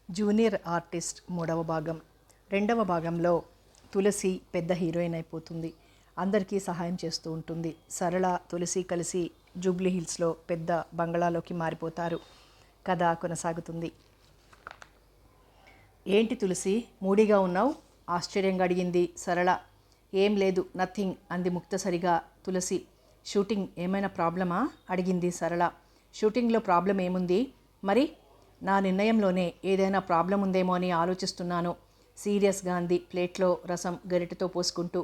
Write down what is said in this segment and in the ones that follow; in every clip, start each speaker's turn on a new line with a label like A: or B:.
A: Junior artist మూడవ భాగం. రెండవ భాగంలో తులసి పెద్ద హీరోయిన్ అయిపోతుంది. అందరికీ సహాయం చేస్తూ ఉంటుంది. సరళ, తులసి కలిసి జూబ్లీ హిల్స్లో పెద్ద బంగళాలోకి మారిపోతారు. కథ కొనసాగుతుంది. ఏంటి తులసి, మూడీగా ఉన్నావు? ఆశ్చర్యంగా అడిగింది సరళ. ఏం లేదు, నథింగ్ అంది ముక్తసరిగా తులసి. షూటింగ్ ఏమైనా ప్రాబ్లమా? అడిగింది సరళ. షూటింగ్లో ప్రాబ్లం ఏముంది మరి? నా నిర్ణయంలోనే ఏదైనా ప్రాబ్లం ఉందేమో అని ఆలోచిస్తున్నాను. సీరియస్గా అంది ప్లేట్లో రసం గరిటెతో పోసుకుంటూ.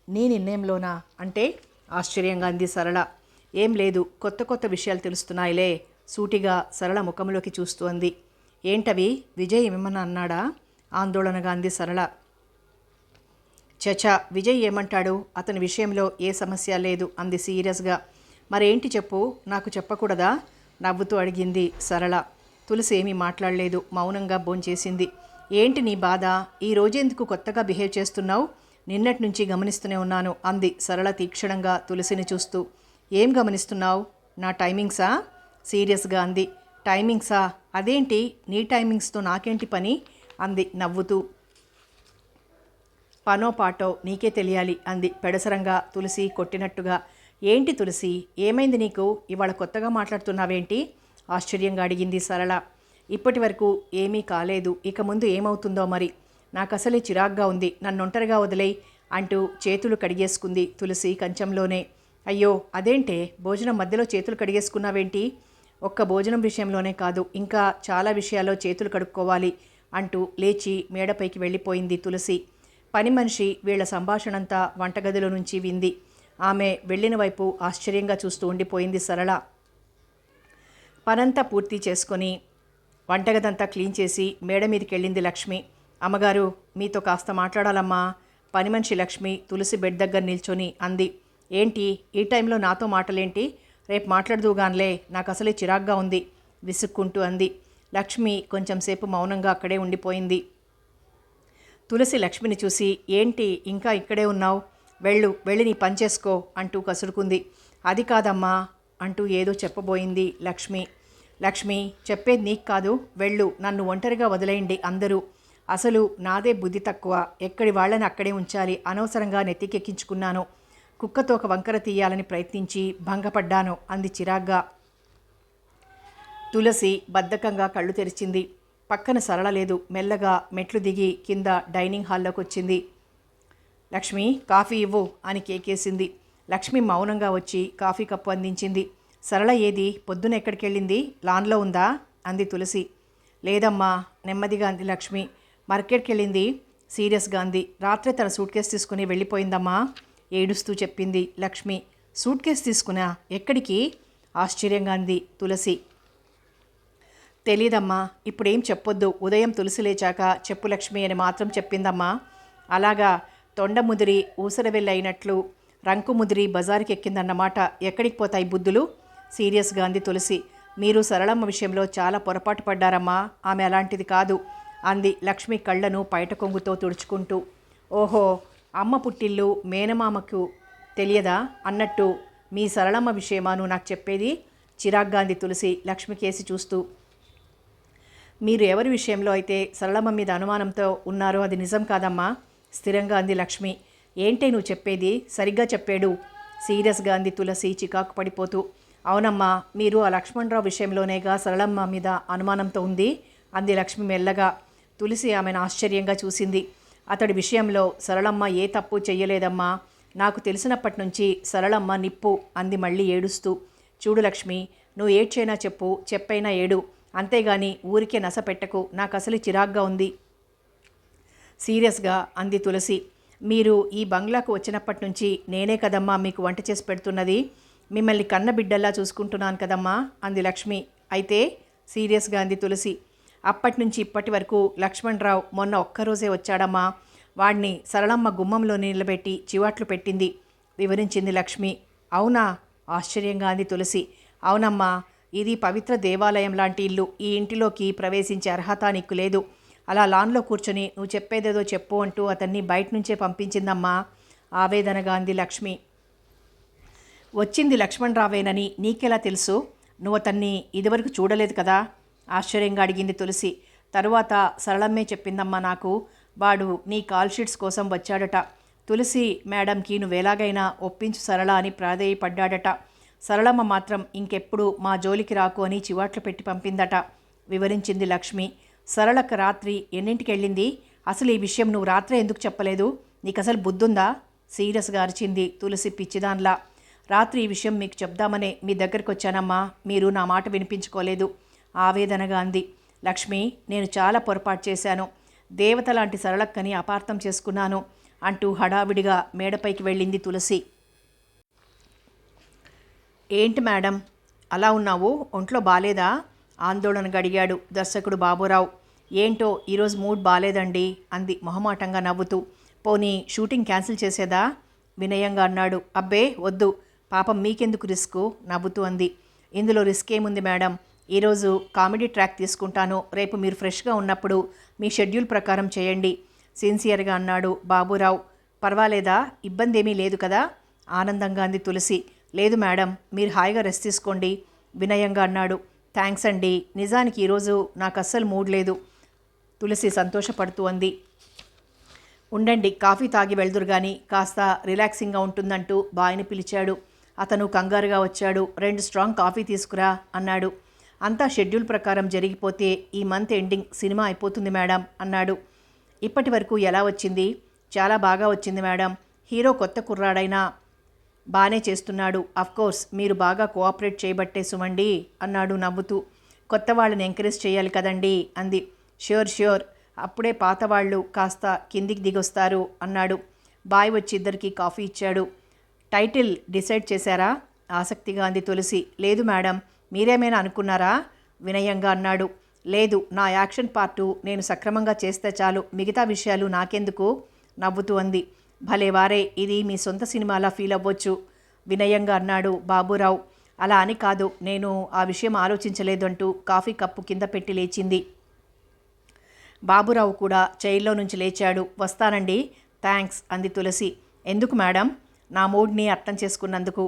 A: నీ నిర్ణయంలోనా అంటే? ఆశ్చర్యంగా అంది సరళ. ఏం లేదు, కొత్త కొత్త విషయాలు తెలుస్తున్నాయిలే సూటిగా సరళ ముఖంలోకి చూస్తూ అంది. ఏంటవి? విజయ్ ఏమన్నా అన్నాడా? ఆందోళనగా అంది సరళ. చచా, విజయ్ ఏమంటాడు? అతని విషయంలో ఏ సమస్య లేదు అంది సీరియస్గా. మరేంటి చెప్పు, నాకు చెప్పకూడదా? నవ్వుతూ అడిగింది సరళ. తులసి ఏమీ మాట్లాడలేదు, మౌనంగా భోంచేసింది. ఏంటి నీ బాధ? ఈ రోజెందుకు కొత్తగా బిహేవ్ చేస్తున్నావు? నిన్నటి నుంచి గమనిస్తూనే ఉన్నాను అంది సరళ తీక్షణంగా తులసిని చూస్తూ. ఏం గమనిస్తున్నావు? నా టైమింగ్సా? సీరియస్గా అంది. టైమింగ్సా? అదేంటి, నీ టైమింగ్స్తో నాకేంటి పని అంది నవ్వుతూ. పనో పాటో నీకే తెలియాలి అంది పెడసరంగా తులసి కొట్టినట్టుగా. ఏంటి తులసి, ఏమైంది నీకు? ఇవాళ కొత్తగా మాట్లాడుతున్నావేంటి? ఆశ్చర్యంగా అడిగింది సరళ. ఇప్పటి వరకు ఏమీ కాలేదు, ఇక ముందు ఏమవుతుందో మరి. నాకు అసలే చిరాగ్గా ఉంది, నన్ను ఒంటరిగా వదిలేయ్ అంటూ చేతులు కడిగేసుకుంది తులసి కంచంలోనే. అయ్యో అదేంటే, భోజనం మధ్యలో చేతులు కడిగేసుకున్నావేంటి? ఒక్క భోజనం విషయంలోనే కాదు, ఇంకా చాలా విషయాల్లో చేతులు కడుక్కోవాలి అంటూ లేచి మేడపైకి వెళ్ళిపోయింది తులసి. పని మనిషి వీళ్ల సంభాషణంతా వంటగదిలో నుంచి వింది. ఆమె వెళ్ళిన వైపు ఆశ్చర్యంగా చూస్తూ ఉండిపోయింది సరళ. పనంతా పూర్తి చేసుకొని వంటగదంతా క్లీన్ చేసి మేడ మీదకి వెళ్ళింది లక్ష్మి. అమ్మగారు, మీతో కాస్త మాట్లాడాలమ్మా. పని మనిషి లక్ష్మి తులసి బెడ్ దగ్గర నిల్చొని అంది. ఏంటి ఈ టైంలో నాతో మాటలేంటి? రేపు మాట్లాడదువుగాన్లే, నాకు అసలే చిరాగ్గా ఉంది విసుక్కుంటూ అంది. లక్ష్మి కొంచెంసేపు మౌనంగా అక్కడే ఉండిపోయింది. తులసి లక్ష్మిని చూసి, ఏంటి ఇంకా ఇక్కడే ఉన్నావు? వెళ్ళి నీ పని చేసుకో అంటూ కసురుకుంది. అది కాదమ్మా అంటూ ఏదో చెప్పబోయింది లక్ష్మి. లక్ష్మి, చెప్పేది నీకు కాదు, వెళ్ళు, నన్ను ఒంటరిగా వదిలేయండి అందరూ. అసలు నాదే బుద్ధి తక్కువ, ఎక్కడి వాళ్ళని అక్కడే ఉంచాలి, అనవసరంగా నెత్తికెక్కించుకున్నాను. కుక్కతో ఒక వంకర తీయాలని ప్రయత్నించి భంగపడ్డాను అంది చిరాగ్గా. తులసి బద్ధకంగా కళ్ళు తెరిచింది. పక్కన సరళ లేదు. మెల్లగా మెట్లు దిగి కింద డైనింగ్ హాల్లోకి వచ్చింది. లక్ష్మి, కాఫీ ఇవ్వు అని కేకేసింది. లక్ష్మి మౌనంగా వచ్చి కాఫీ కప్పు అందించింది. సరళ ఏది? పొద్దున ఎక్కడికి వెళ్ళింది? లాన్లో ఉందా అంది తులసి. లేదమ్మా, నెమ్మదిగా అంది లక్ష్మి. మార్కెట్కి వెళ్ళింది సీరియస్గా అంది. రాత్రే తన సూట్ కేసు తీసుకుని వెళ్ళిపోయిందమ్మా ఏడుస్తూ చెప్పింది లక్ష్మి. సూట్ కేసు తీసుకున్నా? ఎక్కడికి? ఆశ్చర్యంగా అంది తులసి. తెలీదమ్మా, ఇప్పుడేం చెప్పొద్దు, ఉదయం తులసి లేచాక చెప్పు లక్ష్మి అని మాత్రం చెప్పిందమ్మా. అలాగా? తొండ ముదిరి ఊసరవెల్లి అయినట్లు రంకు ముదిరి బజారుకి ఎక్కిందన్నమాట. ఎక్కడికి పోతాయి బుద్ధులు? సీరియస్గా అంది తులసి. మీరు సరళమ్మ విషయంలో చాలా పొరపాటు పడ్డారమ్మా, ఆమె అలాంటిది కాదు అంది లక్ష్మి కళ్ళను పైట కొంగుతో తుడుచుకుంటూ. ఓహో, అమ్మ పుట్టిల్లు మేనమామకు తెలియదా అన్నట్టు మీ సరళమ్మ విషయమాను నాకు చెప్పేది? చిరాగ్గా అంది తులసి లక్ష్మి కేసి చూస్తూ. మీరు ఎవరి విషయంలో అయితే సరళమ్మ మీద అనుమానంతో ఉన్నారో అది నిజం కాదమ్మా స్థిరంగా అంది లక్ష్మి. ఏంటే నువ్వు చెప్పేది? సరిగ్గా చెప్పాడు సీరియస్గా అంది తులసి చికాకు పడిపోతూ. అవునమ్మా, మీరు ఆ లక్ష్మణరావు విషయంలోనేగా సరళమ్మ మీద అనుమానంతో ఉంది అంది లక్ష్మి మెల్లగా. తులసి ఆమెను ఆశ్చర్యంగా చూసింది. అతడి విషయంలో సరళమ్మ ఏ తప్పు చెయ్యలేదమ్మా. నాకు తెలిసినప్పటి నుంచి సరళమ్మ నిప్పు అంది మళ్ళీ ఏడుస్తూ. చూడు లక్ష్మి, నువ్వు ఏడ్చైనా చెప్పు, చెప్పైనా ఏడు, అంతేగాని ఊరికే నస పెట్టకు, నాకు అసలు చిరాగ్గా ఉంది సీరియస్గా అంది తులసి. మీరు ఈ బంగ్లాకు వచ్చినప్పటి నుంచి నేనే కదమ్మా మీకు వంట చేసి పెడుతున్నది. మిమ్మల్ని కన్న బిడ్డల్లా చూసుకుంటున్నాను కదమ్మా అంది లక్ష్మి. అయితే? సీరియస్గా అంది తులసి. అప్పటి నుంచి ఇప్పటి వరకు లక్ష్మణరావు మొన్న ఒక్కరోజే వచ్చాడమ్మా. వాడిని సరళమ్మ గుమ్మంలో నిలబెట్టి చివాట్లు పెట్టింది వివరించింది లక్ష్మి. అవునా? ఆశ్చర్యంగా అంది తులసి. అవునమ్మా, ఇది పవిత్ర దేవాలయం లాంటి ఇల్లు. ఈ ఇంటిలోకి ప్రవేశించే అర్హత నీకు లేదు. అలా లాన్లో కూర్చొని నువ్వు చెప్పేదేదో చెప్పు అంటూ అతన్ని బయట నుంచే పంపించిందమ్మా ఆవేదనగా అంది లక్ష్మి. వచ్చింది లక్ష్మణరావేనని నీకెలా తెలుసు? నువ్వు అతన్ని ఇదివరకు చూడలేదు కదా ఆశ్చర్యంగా అడిగింది తులసి. తరువాత సరళమ్మే చెప్పిందమ్మా నాకు, వాడు నీ కాల్ షీట్స్ కోసం వచ్చాడట. తులసి మేడంకి నువ్వెలాగైనా ఒప్పించు సరళ అని ప్రాధేయపడ్డాడట. సరళమ్మ మాత్రం ఇంకెప్పుడు మా జోలికి రాకు అని చివాట్లు పెట్టి పంపిందట వివరించింది లక్ష్మి. సరళక్క రాత్రి ఎన్నింటికి వెళ్ళింది? అసలు ఈ విషయం నువ్వు రాత్రే ఎందుకు చెప్పలేదు? నీకు అసలు బుద్ధుందా? సీరియస్గా అరిచింది తులసి పిచ్చిదాన్లా. రాత్రి ఈ విషయం మీకు చెప్దామనే మీ దగ్గరికి వచ్చానమ్మా, మీరు నా మాట వినిపించుకోలేదు ఆవేదనగా అంది లక్ష్మి. నేను చాలా పొరపాటు చేశాను. దేవత లాంటి సరళక్కని అపార్థం చేసుకున్నాను అంటూ హడావిడిగా మేడపైకి వెళ్ళింది తులసి. ఏంటి మేడం అలా ఉన్నావు? ఒంట్లో బాలేదా? ఆందోళనగా అడిగాడు దర్శకుడు బాబురావు. ఏంటో ఈరోజు మూడ్ బాలేదండి అంది మొహమాటంగా నవ్వుతూ. పోనీ షూటింగ్ క్యాన్సిల్ చేసేదా? వినయంగా అన్నాడు. అబ్బే వద్దు, పాపం మీకెందుకు రిస్కు నవ్వుతూ అంది. ఇందులో రిస్క్ ఏముంది మేడం, ఈరోజు కామెడీ ట్రాక్ తీసుకుంటాను, రేపు మీరు ఫ్రెష్గా ఉన్నప్పుడు మీ షెడ్యూల్ ప్రకారం చేయండి సిన్సియర్గా అన్నాడు బాబురావు. పర్వాలేదా? ఇబ్బంది ఏమీ లేదు కదా? ఆనందంగా అంది తులసి. లేదు మేడం, మీరు హాయిగా రెస్ట్ తీసుకోండి వినయంగా అన్నాడు. థ్యాంక్స్ అండి, నిజానికి ఈరోజు నాకు అస్సలు మూడ్ లేదు తులసి సంతోషపడుతూ అంది. ఉండండి, కాఫీ తాగి వెళ్దురు గాని, కాస్త రిలాక్సింగ్గా ఉంటుందంటూ బాయ్ని పిలిచాడు. అతను కంగారుగా వచ్చాడు. 2 స్ట్రాంగ్ కాఫీ తీసుకురా అన్నాడు. అంతా షెడ్యూల్ ప్రకారం జరిగిపోతే ఈ మంత్ ఎండింగ్ సినిమా అయిపోతుంది మేడం అన్నాడు. ఇప్పటి వరకు ఎలా వచ్చింది? చాలా బాగా వచ్చింది మేడం. హీరో కొత్త కుర్రాడైనా బాగానే చేస్తున్నాడు. అఫ్కోర్స్ మీరు బాగా కోఆపరేట్ చేయబట్టే సుమండి అన్నాడు నవ్వుతూ. కొత్త వాళ్ళని ఎంకరేజ్ చేయాలి కదండి అంది. ష్యూర్, అప్పుడే పాత వాళ్ళు కాస్త కిందికి దిగొస్తారు అన్నాడు. బాయ్ వచ్చి ఇద్దరికి కాఫీ ఇచ్చాడు. టైటిల్ డిసైడ్ చేశారా? ఆసక్తిగా అంది తులసి. లేదు మేడం, మీరేమైనా అనుకున్నారా వినయంగా అన్నాడు. లేదు, నా యాక్షన్ పార్టు నేను సక్రమంగా చేస్తే చాలు, మిగతా విషయాలు నాకెందుకు నవ్వుతూ అంది. భలే వారే, ఇది మీ సొంత సినిమాలా ఫీల్ అవ్వచ్చు వినయంగా అన్నాడు బాబురావు. అలా అని కాదు, నేను ఆ విషయం ఆలోచించలేదు అంటూ కాఫీ కప్పు కింద పెట్టి లేచింది. బాబురావు కూడా చైర్లో నుంచి లేచాడు. వస్తానండి. థ్యాంక్స్ అంది తులసి. ఎందుకు మేడం? నా మూడ్ని అర్థం చేసుకున్నందుకు.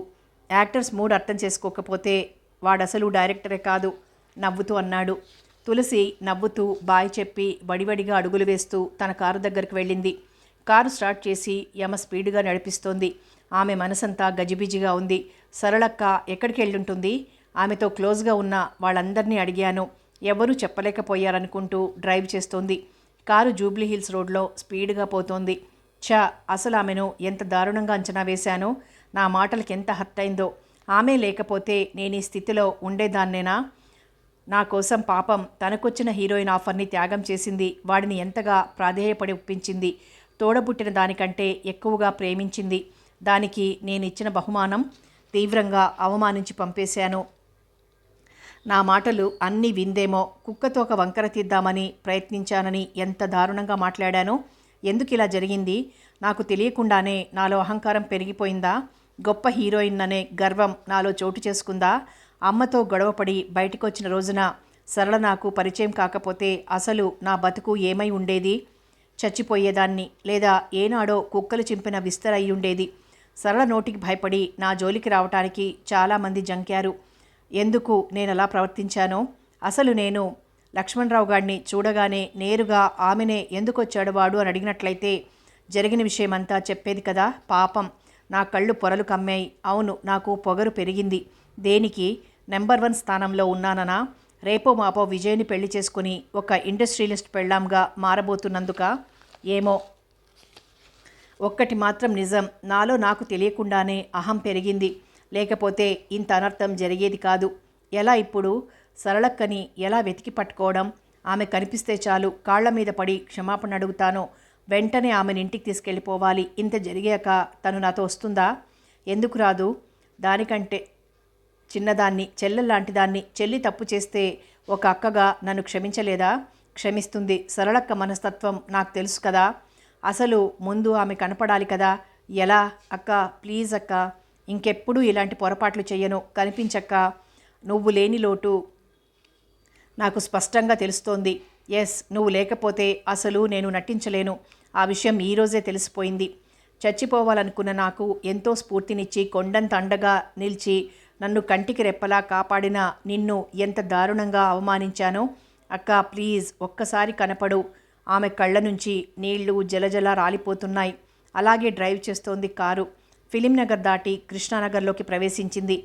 A: యాక్టర్స్ మూడ్ అర్థం చేసుకోకపోతే వాడసలు డైరెక్టరే కాదు నవ్వుతూ అన్నాడు. తులసి నవ్వుతూ బాయ్ చెప్పి వడివడిగా అడుగులు వేస్తూ తన కారు దగ్గరికి వెళ్ళింది. కారు స్టార్ట్ చేసి యమ స్పీడ్గా నడిపిస్తోంది. ఆమె మనసంతా గజిబిజిగా ఉంది. సరళక్క ఎక్కడికి వెళ్ళుంటుంది? ఆమెతో క్లోజ్గా ఉన్న వాళ్ళందరినీ అడిగాను, ఎవరూ చెప్పలేకపోయారనుకుంటూ డ్రైవ్ చేస్తోంది. కారు జూబ్లీ హిల్స్ రోడ్లో స్పీడ్గా పోతోంది. అసలు ఆమెను ఎంత దారుణంగా అంచనా వేశానో, నా మాటలకి ఎంత హర్ట్ అయిందో. ఆమె లేకపోతే నేను ఈ స్థితిలో ఉండేదాన్నేనా? నా కోసం పాపం తనకొచ్చిన హీరోయిన్ ఆఫర్ని త్యాగం చేసింది. వాడిని ఎంతగా ప్రాధేయపడి ఒప్పించింది. తోడబుట్టిన దానికంటే ఎక్కువగా ప్రేమించింది. దానికి నేనిచ్చిన బహుమానం తీవ్రంగా అవమానించి పంపేశాను. నా మాటలు అన్నీ విందేమో, కుక్కతో ఒక వంకర తీద్దామని ప్రయత్నించానని ఎంత దారుణంగా మాట్లాడానో. ఎందుకు ఇలా జరిగింది? నాకు తెలియకుండానే నాలో అహంకారం పెరిగిపోయిందా? గొప్ప హీరోయిన్ అనే గర్వం నాలో చోటు చేసుకుందా? అమ్మతో గొడవపడి బయటకు వచ్చిన రోజున సరళ నాకు పరిచయం కాకపోతే అసలు నా బతుకు ఏమై ఉండేది? చచ్చిపోయేదాన్ని, లేదా ఏనాడో కుక్కలు చింపిన విస్తరయ్యుండేది. సరళ నోటికి భయపడి నా జోలికి రావటానికి చాలామంది జంకారు. ఎందుకు నేను అలా ప్రవర్తించానో, అసలు నేను లక్ష్మణరావు గారిని చూడగానే నేరుగా ఆమెనే ఎందుకు వచ్చాడు వాడు అని అడిగినట్లయితే జరిగిన విషయమంతా చెప్పేది కదా. పాపం నా కళ్ళు పొరలు కమ్మాయి. అవును, నాకు పొగరు పెరిగింది. దేనికి? నెంబర్ 1 స్థానంలో ఉన్నాననా? రేపో మాపో విజయ్ని పెళ్లి చేసుకుని ఒక ఇండస్ట్రియలిస్ట్ పెళ్ళాంగా మారబోతున్నందుక? ఏమో. ఒక్కటి మాత్రం నిజం, నాలో నాకు తెలియకుండానే అహం పెరిగింది. లేకపోతే ఇంత అనర్థం జరిగేది కాదు. ఎలా ఇప్పుడు? సరళక్కని ఎలా వెతికి పట్టుకోవడం? ఆమె కనిపిస్తే చాలు కాళ్ల మీద పడి క్షమాపణ అడుగుతాను. వెంటనే ఆమెను ఇంటికి తీసుకెళ్ళిపోవాలి. ఇంత జరిగాక తను నాతో వస్తుందా? ఎందుకు రాదు? దానికంటే చిన్నదాన్ని, చెల్లెల్లాంటి దాన్ని. చెల్లి తప్పు చేస్తే ఒక అక్కగా నన్ను క్షమించలేదా? క్షమిస్తుంది. సరళక్క మనస్తత్వం నాకు తెలుసు కదా. అసలు ముందు ఆమె కనపడాలి కదా. ఎలా? అక్క, ప్లీజ్ అక్క, ఇంకెప్పుడు ఇలాంటి పొరపాట్లు చెయ్యను. కనిపించక్క. నువ్వు లేని లోటు నాకు స్పష్టంగా తెలుస్తోంది. ఎస్, నువ్వు లేకపోతే అసలు నేను నటించలేను. ఆ విషయం ఈరోజే తెలిసిపోయింది. చచ్చిపోవాలనుకున్న నాకు ఎంతో స్ఫూర్తినిచ్చి కొండంత అండగా నిలిచి నన్ను కంటికి రెప్పలా కాపాడిన నిన్ను ఎంత దారుణంగా అవమానించానో అక్క ప్లీజ్ ఒక్కసారి కనపడు. ఆమె కళ్ళ నుంచి నీళ్లు జలజల రాలిపోతున్నాయి. అలాగే డ్రైవ్ చేస్తోంది కారు. ఫిలింనగర్ దాటి కృష్ణానగర్లోకి ప్రవేశించింది.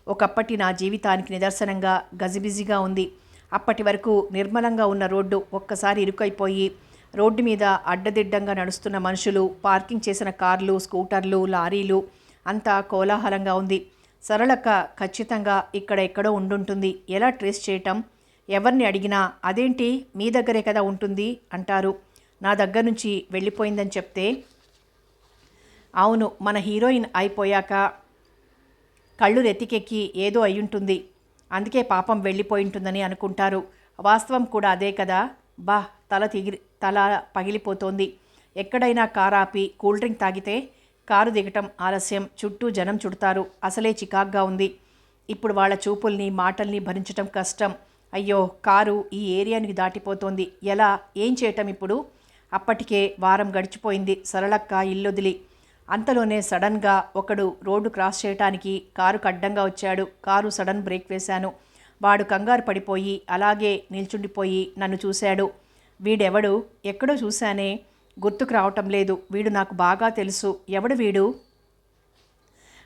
A: ఒకప్పటి నా జీవితానికి నిదర్శనంగా గజిబిజిగా ఉంది. అప్పటి వరకు నిర్మలంగా ఉన్న రోడ్డు ఒక్కసారి ఇరుకైపోయి రోడ్డు మీద అడ్డదిడ్డంగా నడుస్తున్న మనుషులు, పార్కింగ్ చేసిన కార్లు, స్కూటర్లు, లారీలు అంతా కోలాహలంగా ఉంది. సరళక్క ఖచ్చితంగా ఇక్కడ ఎక్కడో ఉండుంటుంది. ఎలా ట్రేస్ చేయటం? ఎవరిని అడిగినా అదేంటి మీ దగ్గరే కదా ఉంటుంది అంటారు. నా దగ్గర నుంచి వెళ్ళిపోయిందని చెప్తే, అవును మన హీరోయిన్ అయిపోయాక కళ్ళు రెత్తికెక్కి ఏదో అయ్యుంటుంది, అందుకే పాపం వెళ్ళిపోయింటుందని అనుకుంటారు. వాస్తవం కూడా అదే కదా. బా తల పగిలిపోతోంది. ఎక్కడైనా కారు ఆపి కూల్ డ్రింక్ తాగితే కారు దిగటం ఆలస్యం, చుట్టూ జనం చుడతారు. అసలే చికాగ్గా ఉంది. ఇప్పుడు వాళ్ళ చూపుల్ని మాటల్ని భరించటం కష్టం. అయ్యో కారు ఈ ఏరియానికి దాటిపోతోంది. ఎలా ఏం చేయటం ఇప్పుడు? అప్పటికే వారం గడిచిపోయింది సరళక్క ఇల్లొదిలి. అంతలోనే సడన్గా ఒకడు రోడ్డు క్రాస్ చేయటానికి కారుకు అడ్డంగా వచ్చాడు. కారు సడన్ బ్రేక్ వేశాను. వాడు కంగారు పడిపోయి అలాగే నిల్చుండిపోయి నన్ను చూశాడు. వీడెవడు? ఎక్కడో చూశానే, గుర్తుకు రావటం లేదు. వీడు నాకు బాగా తెలుసు. ఎవడు వీడు?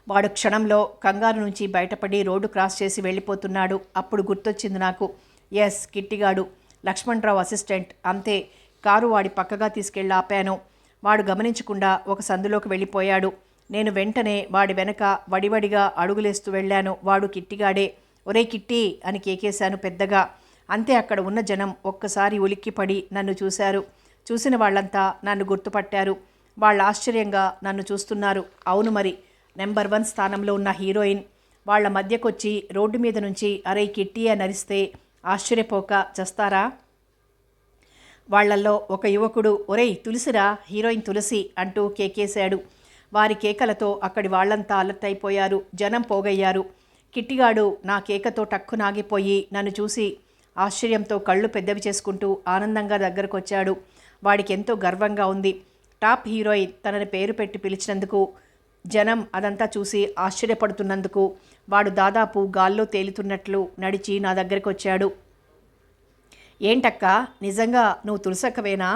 A: వాడు క్షణంలో కంగారు నుంచి బయటపడి రోడ్డు క్రాస్ చేసి వెళ్ళిపోతున్నాడు. అప్పుడు గుర్తొచ్చింది నాకు. ఎస్, కిట్టిగాడు, లక్ష్మణరావు అసిస్టెంట్. అంతే. కారు వాడి పక్కగా తీసుకెళ్ళి ఆపాను. వాడు గమనించకుండా ఒక సందులోకి వెళ్ళిపోయాడు. నేను వెంటనే వాడి వెనక వడివడిగా అడుగులేస్తూ వెళ్ళాను. వాడు కిట్టిగాడే. ఒరే కిట్టి అని కేకేశాను పెద్దగా. అంతే. అక్కడ ఉన్న జనం ఒక్కసారి ఉలిక్కిపడి నన్ను చూశారు. చూసిన వాళ్ళంతా నన్ను గుర్తుపట్టారు. వాళ్ళు ఆశ్చర్యంగా నన్ను చూస్తున్నారు. అవును మరి, నెంబర్ 1 స్థానంలో ఉన్న హీరోయిన్ వాళ్ళ మధ్యకొచ్చి రోడ్డు మీద నుంచి అరే కిట్టి అని అరిస్తే ఆశ్చర్యపోక చస్తారా? వాళ్లల్లో ఒక యువకుడు ఒరేయ్ తులసిరా, హీరోయిన్ తులసి అంటూ కేకేశాడు. వారి కేకలతో అక్కడి వాళ్లంతా అలర్ట్ అయిపోయారు. జనం పోగయ్యారు. కిట్టిగాడు నా కేకతో టక్కునాగిపోయి నన్ను చూసి ఆశ్చర్యంతో కళ్ళు పెద్దవి చేసుకుంటూ ఆనందంగా దగ్గరకొచ్చాడు. వాడికి ఎంతో గర్వంగా ఉంది. టాప్ హీరోయిన్ తనని పేరు పెట్టి పిలిచినందుకు, జనం అదంతా చూసి ఆశ్చర్యపడుతున్నందుకు వాడు దాదాపు గాల్లో తేలుతున్నట్లు నడిచి నా దగ్గరికి వచ్చాడు. ఏంటక్క, నిజంగా నువ్వు తులసక్కవేనా?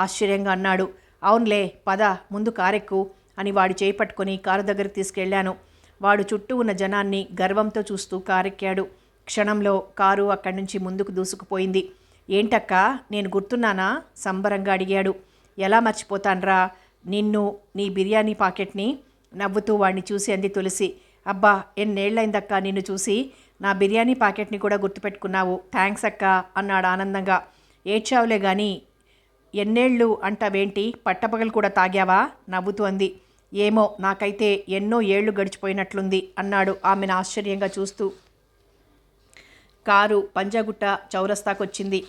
A: ఆశ్చర్యంగా అన్నాడు. అవునులే, పద ముందు కారెక్కు అని వాడి చేయి పట్టుకొని కారు దగ్గరికి తీసుకెళ్లాను. వాడు చుట్టూ ఉన్న జనాన్ని గర్వంతో చూస్తూ కారెక్కాడు. క్షణంలో కారు అక్కడి నుంచి ముందుకు దూసుకుపోయింది. ఏంటక్క, నేను గుర్తున్నానా? సంబరంగా అడిగాడు. ఎలా మర్చిపోతాన్రా నిన్ను, నీ బిర్యానీ పాకెట్ని నవ్వుతూ వాడిని చూసి అంది తులసి. అబ్బా, ఎన్నేళ్లైందక్క నిన్ను చూసి. నా బిర్యానీ ప్యాకెట్ని కూడా గుర్తుపెట్టుకున్నావు. థ్యాంక్స్ అక్క అన్నాడు ఆనందంగా. ఏడ్చావులే గాని ఎన్నేళ్ళు అంటావేంటి? పట్టపగలు కూడా తాగావా? నవ్వుతూ అంది. ఏమో, నాకైతే ఎన్నో ఏళ్లు గడిచిపోయినట్లుంది అన్నాడు ఆమెను ఆశ్చర్యంగా చూస్తూ. కారు పంజాగుట్ట చౌరస్తాకొచ్చింది.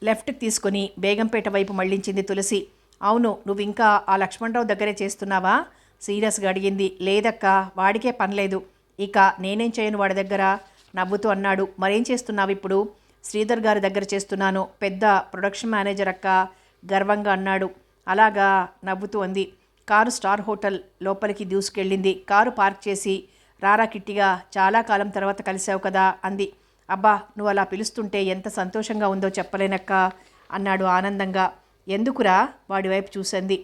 A: లెఫ్ట్కి తీసుకొని బేగంపేట వైపు మళ్లించింది తులసి. అవును, నువ్వు ఇంకా ఆ లక్ష్మణరావు దగ్గరే చేస్తున్నావా? సీరియస్గా అడిగింది. లేదక్క, వాడికే పనిలేదు. ఇక నేనేం చేయను వాడి దగ్గర నవ్వుతూ అన్నాడు. మరేం చేస్తున్నావు ఇప్పుడు? శ్రీధర్ గారి దగ్గర చేస్తున్నాను. పెద్ద ప్రొడక్షన్ మేనేజర్ అక్క గర్వంగా అన్నాడు. అలాగా నవ్వుతూ అంది. కారు స్టార్ హోటల్ లోపలికి దూసుకెళ్ళింది. కారు పార్క్ చేసి రారా కిట్టిగా, చాలా కాలం తర్వాత కలిసావు కదా అంది. అబ్బా, నువ్వు అలా పిలుస్తుంటే ఎంత సంతోషంగా ఉందో చెప్పలేనక్క అన్నాడు ఆనందంగా. ఎందుకురా? వాడి వైపు చూసింది.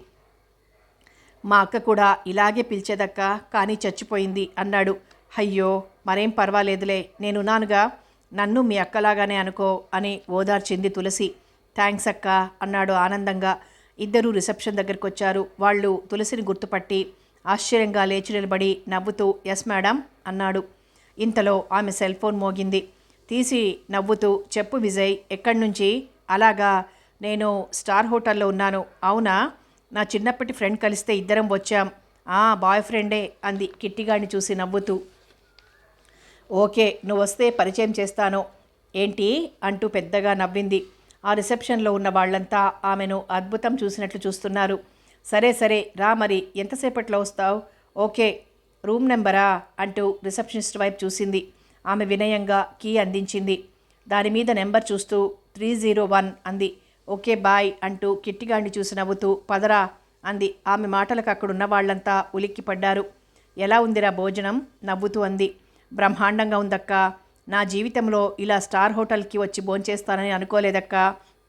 A: మా అక్క కూడా ఇలాగే పిలిచేదక్క, కానీ చచ్చిపోయింది అన్నాడు. అయ్యో, మరేం పర్వాలేదులే, నేనున్నానుగా, నన్ను మీ అక్కలాగానే అనుకో అని ఓదార్చింది తులసి. థ్యాంక్స్ అక్క అన్నాడు ఆనందంగా. ఇద్దరూ రిసెప్షన్ దగ్గరికి వచ్చారు. వాళ్ళు తులసిని గుర్తుపట్టి ఆశ్చర్యంగా లేచి నిలబడి నవ్వుతూ ఎస్ మేడం అన్నాడు. ఇంతలో ఆమె సెల్ ఫోన్ మోగింది. తీసి నవ్వుతూ చెప్పు విజయ్, ఎక్కడి నుంచి? అలాగా, నేను స్టార్ హోటల్లో ఉన్నాను. అవునా, నా చిన్నప్పటి ఫ్రెండ్ కలిస్తే ఇద్దరం వచ్చాం. బాయ్ ఫ్రెండే అంది కిట్టిగాడిని చూసి నవ్వుతూ. ఓకే, నువ్వు వస్తే పరిచయం చేస్తాను. ఏంటి అంటూ పెద్దగా నవ్వింది. ఆ రిసెప్షన్లో ఉన్న వాళ్ళంతా ఆమెను అద్భుతం చూసినట్లు చూస్తున్నారు. సరే సరే రా, మరి ఎంతసేపట్లో వస్తావు? ఓకే, రూమ్ నెంబరా అంటూ రిసెప్షనిస్ట్ వైపు చూసింది. ఆమె వినయంగా కీ అందించింది. దాని మీద నెంబర్ చూస్తూ 301 అంది. ఓకే బాయ్ అంటూ కిట్టిగాడిని చూసి నవ్వుతూ పదరా అంది. ఆమె మాటలకు అక్కడున్న వాళ్ళంతా ఉలిక్కిపడ్డారు. ఎలా ఉందిరా భోజనం? నవ్వుతూ అంది. బ్రహ్మాండంగా ఉందక్క. నా జీవితంలో ఇలా స్టార్ హోటల్కి వచ్చి భోంచేస్తానని అనుకోలేదక్క.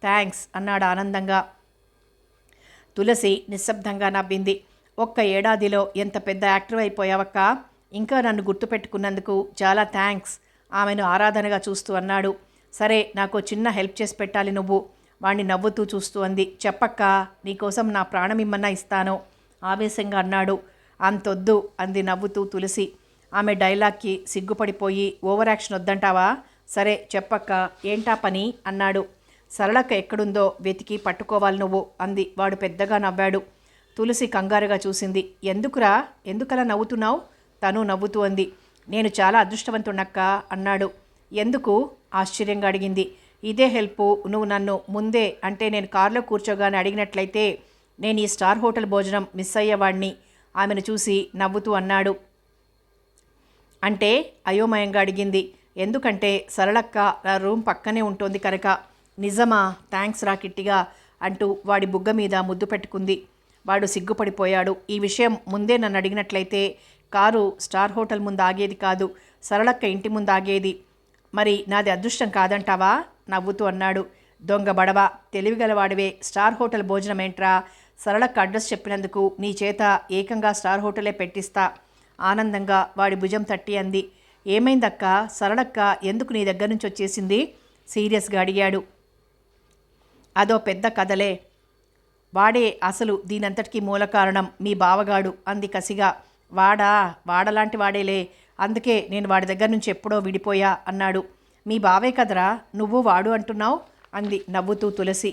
A: థ్యాంక్స్ అన్నాడు ఆనందంగా. తులసి నిశ్శబ్దంగా నవ్వింది. ఒక్క ఏడాదిలో ఎంత పెద్ద యాక్టర్ అయిపోయావక్క. ఇంకా నన్ను గుర్తుపెట్టుకున్నందుకు చాలా థ్యాంక్స్ ఆమెను ఆరాధనగా చూస్తూ అన్నాడు. సరే, నాకు చిన్న హెల్ప్ చేసి పెట్టాలి నువ్వు. వాణ్ణి నవ్వుతూ చూస్తూ అంది. చెప్పక్క, నీకోసం నా ప్రాణం ఇమ్మన్నా ఇస్తాను ఆవేశంగా అన్నాడు. అంతొద్దు అంది నవ్వుతూ తులసి. ఆమె డైలాగ్కి సిగ్గుపడిపోయి ఓవర్ యాక్షన్ వద్దంటావా? సరే చెప్పక్క, ఏంటా పని అన్నాడు. సరళక్క ఎక్కడుందో వెతికి పట్టుకోవాలి నువ్వు అంది. వాడు పెద్దగా నవ్వాడు. తులసి కంగారుగా చూసింది. ఎందుకురా, ఎందుకలా నవ్వుతున్నావు? తను నవ్వుతూ అంది. నేను చాలా అదృష్టవంతుడక్క అన్నాడు. ఎందుకు ఆశ్చర్యంగా అడిగింది. ఇదే హెల్ప్ నువ్వు నన్ను ముందే అంటే నేను కారులో కూర్చోగానే అడిగినట్లయితే నేను ఈ స్టార్ హోటల్ భోజనం మిస్ అయ్యేవాడిని ఆమెను చూసి నవ్వుతూ అన్నాడు. అంటే అయోమయంగా అడిగింది. ఎందుకంటే సరళక్క నా రూమ్ పక్కనే ఉంటుంది కనుక. నిజమా? థ్యాంక్స్ రా కిట్టిగా అంటూ వాడి బుగ్గ మీద ముద్దు పెట్టుకుంది. వాడు సిగ్గుపడిపోయాడు. ఈ విషయం ముందే నన్ను అడిగినట్లయితే కారు స్టార్ హోటల్ ముందు ఆగేది కాదు, సరళక్క ఇంటి ముందు ఆగేది. మరి నాది అదృష్టం కాదంటావా? నవ్వుతూ అన్నాడు. దొంగ బడవ, తెలివిగలవాడివే. స్టార్ హోటల్ భోజనం ఏంట్రా? సరళక్క అడ్రస్ చెప్పినందుకు నీ చేత ఏకంగా స్టార్ హోటలే పెట్టిస్తా ఆనందంగా వాడి భుజం తట్టి అంది. ఏమైందక్క? సరళక్క ఎందుకు నీ దగ్గర నుంచి వచ్చేసింది సీరియస్గా అడిగాడు. అదో పెద్ద కథలే. వాడే అసలు దీనంతటికీ మూల కారణం, మీ బావగాడు అంది కసిగా. వాడలాంటి వాడేలే, అందుకే నేను వాడి దగ్గర నుంచి ఎప్పుడో విడిపోయా అన్నాడు. మీ బావే కదరా నువ్వు వాడు అంటున్నావు అంది నవ్వుతూ తులసి.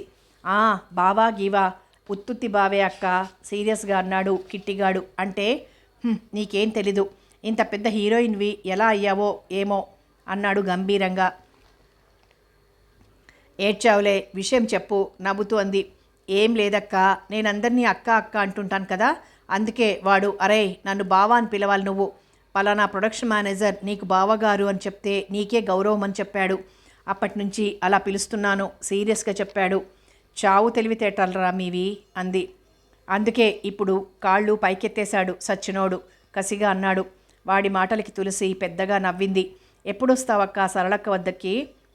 A: బావా గీవా, ఉత్తుత్తి బావే అక్క సీరియస్గా అన్నాడు కిట్టిగాడు. అంటే నీకేం తెలీదు, ఇంత పెద్ద హీరోయిన్వి ఎలా అయ్యావో ఏమో అన్నాడు గంభీరంగా. ఏడ్చావులే, విషయం చెప్పు నవ్వుతూ అంది. ఏం లేదక్క, నేనందరినీ అక్క అక్క అంటుంటాను కదా, అందుకే వాడు అరే నన్ను బావా అని పిలవాలి నువ్వు, పలానా ప్రొడక్షన్ మేనేజర్ నీకు బావగారు అని చెప్తే నీకే గౌరవం అని చెప్పాడు. అప్పటి నుంచి అలా పిలుస్తున్నాను సీరియస్గా చెప్పాడు. చావు తెలివితేటలరా మీవి అంది. అందుకే ఇప్పుడు కాళ్ళు పైకెత్తేశాడు సచ్చినోడు కసిగా అన్నాడు. వాడి మాటలకి తులసి పెద్దగా నవ్వింది. ఎప్పుడొస్తావక్క సరళక్క వద్దకి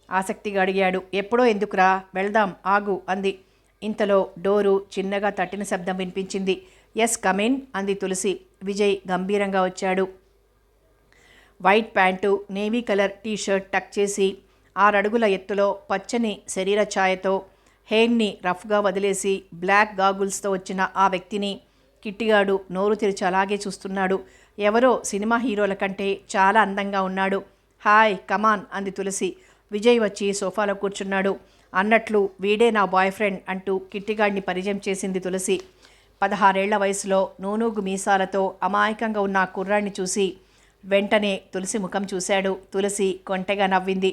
A: ఆసక్తిగా అడిగాడు. ఎప్పుడో ఎందుకురా, వెళ్దాం ఆగు అంది. ఇంతలో డోరు చిన్నగా తట్టిన శబ్దం వినిపించింది. ఎస్ కమిన్ అంది తులసి. విజయ్ గంభీరంగా వచ్చాడు. White pant, navy colour T shirt tuck చేసి 6 అడుగుల ఎత్తులో పచ్చని శరీర ఛాయతో హెయిర్ని రఫ్గా వదిలేసి బ్లాక్ గాగుల్స్తో వచ్చిన ఆ వ్యక్తిని కిట్టిగాడు నోరు తెరిచి అలాగే చూస్తున్నాడు. ఎవరో సినిమా హీరోల కంటే చాలా అందంగా ఉన్నాడు. హాయ్ కమాన్ అంది తులసి. విజయ్ వచ్చి సోఫాలో కూర్చున్నాడు. అన్నట్లు వీడే నా బాయ్ ఫ్రెండ్ అంటూ కిట్టిగాడిని పరిచయం చేసింది తులసి. 16 ఏళ్ల వయసులో నూనూగు మీసాలతో అమాయకంగా ఉన్న ఆ కుర్రాడిని చూసి వెంటనే తులసి ముఖం చూశాడు. తులసి కొంటెగా నవ్వింది.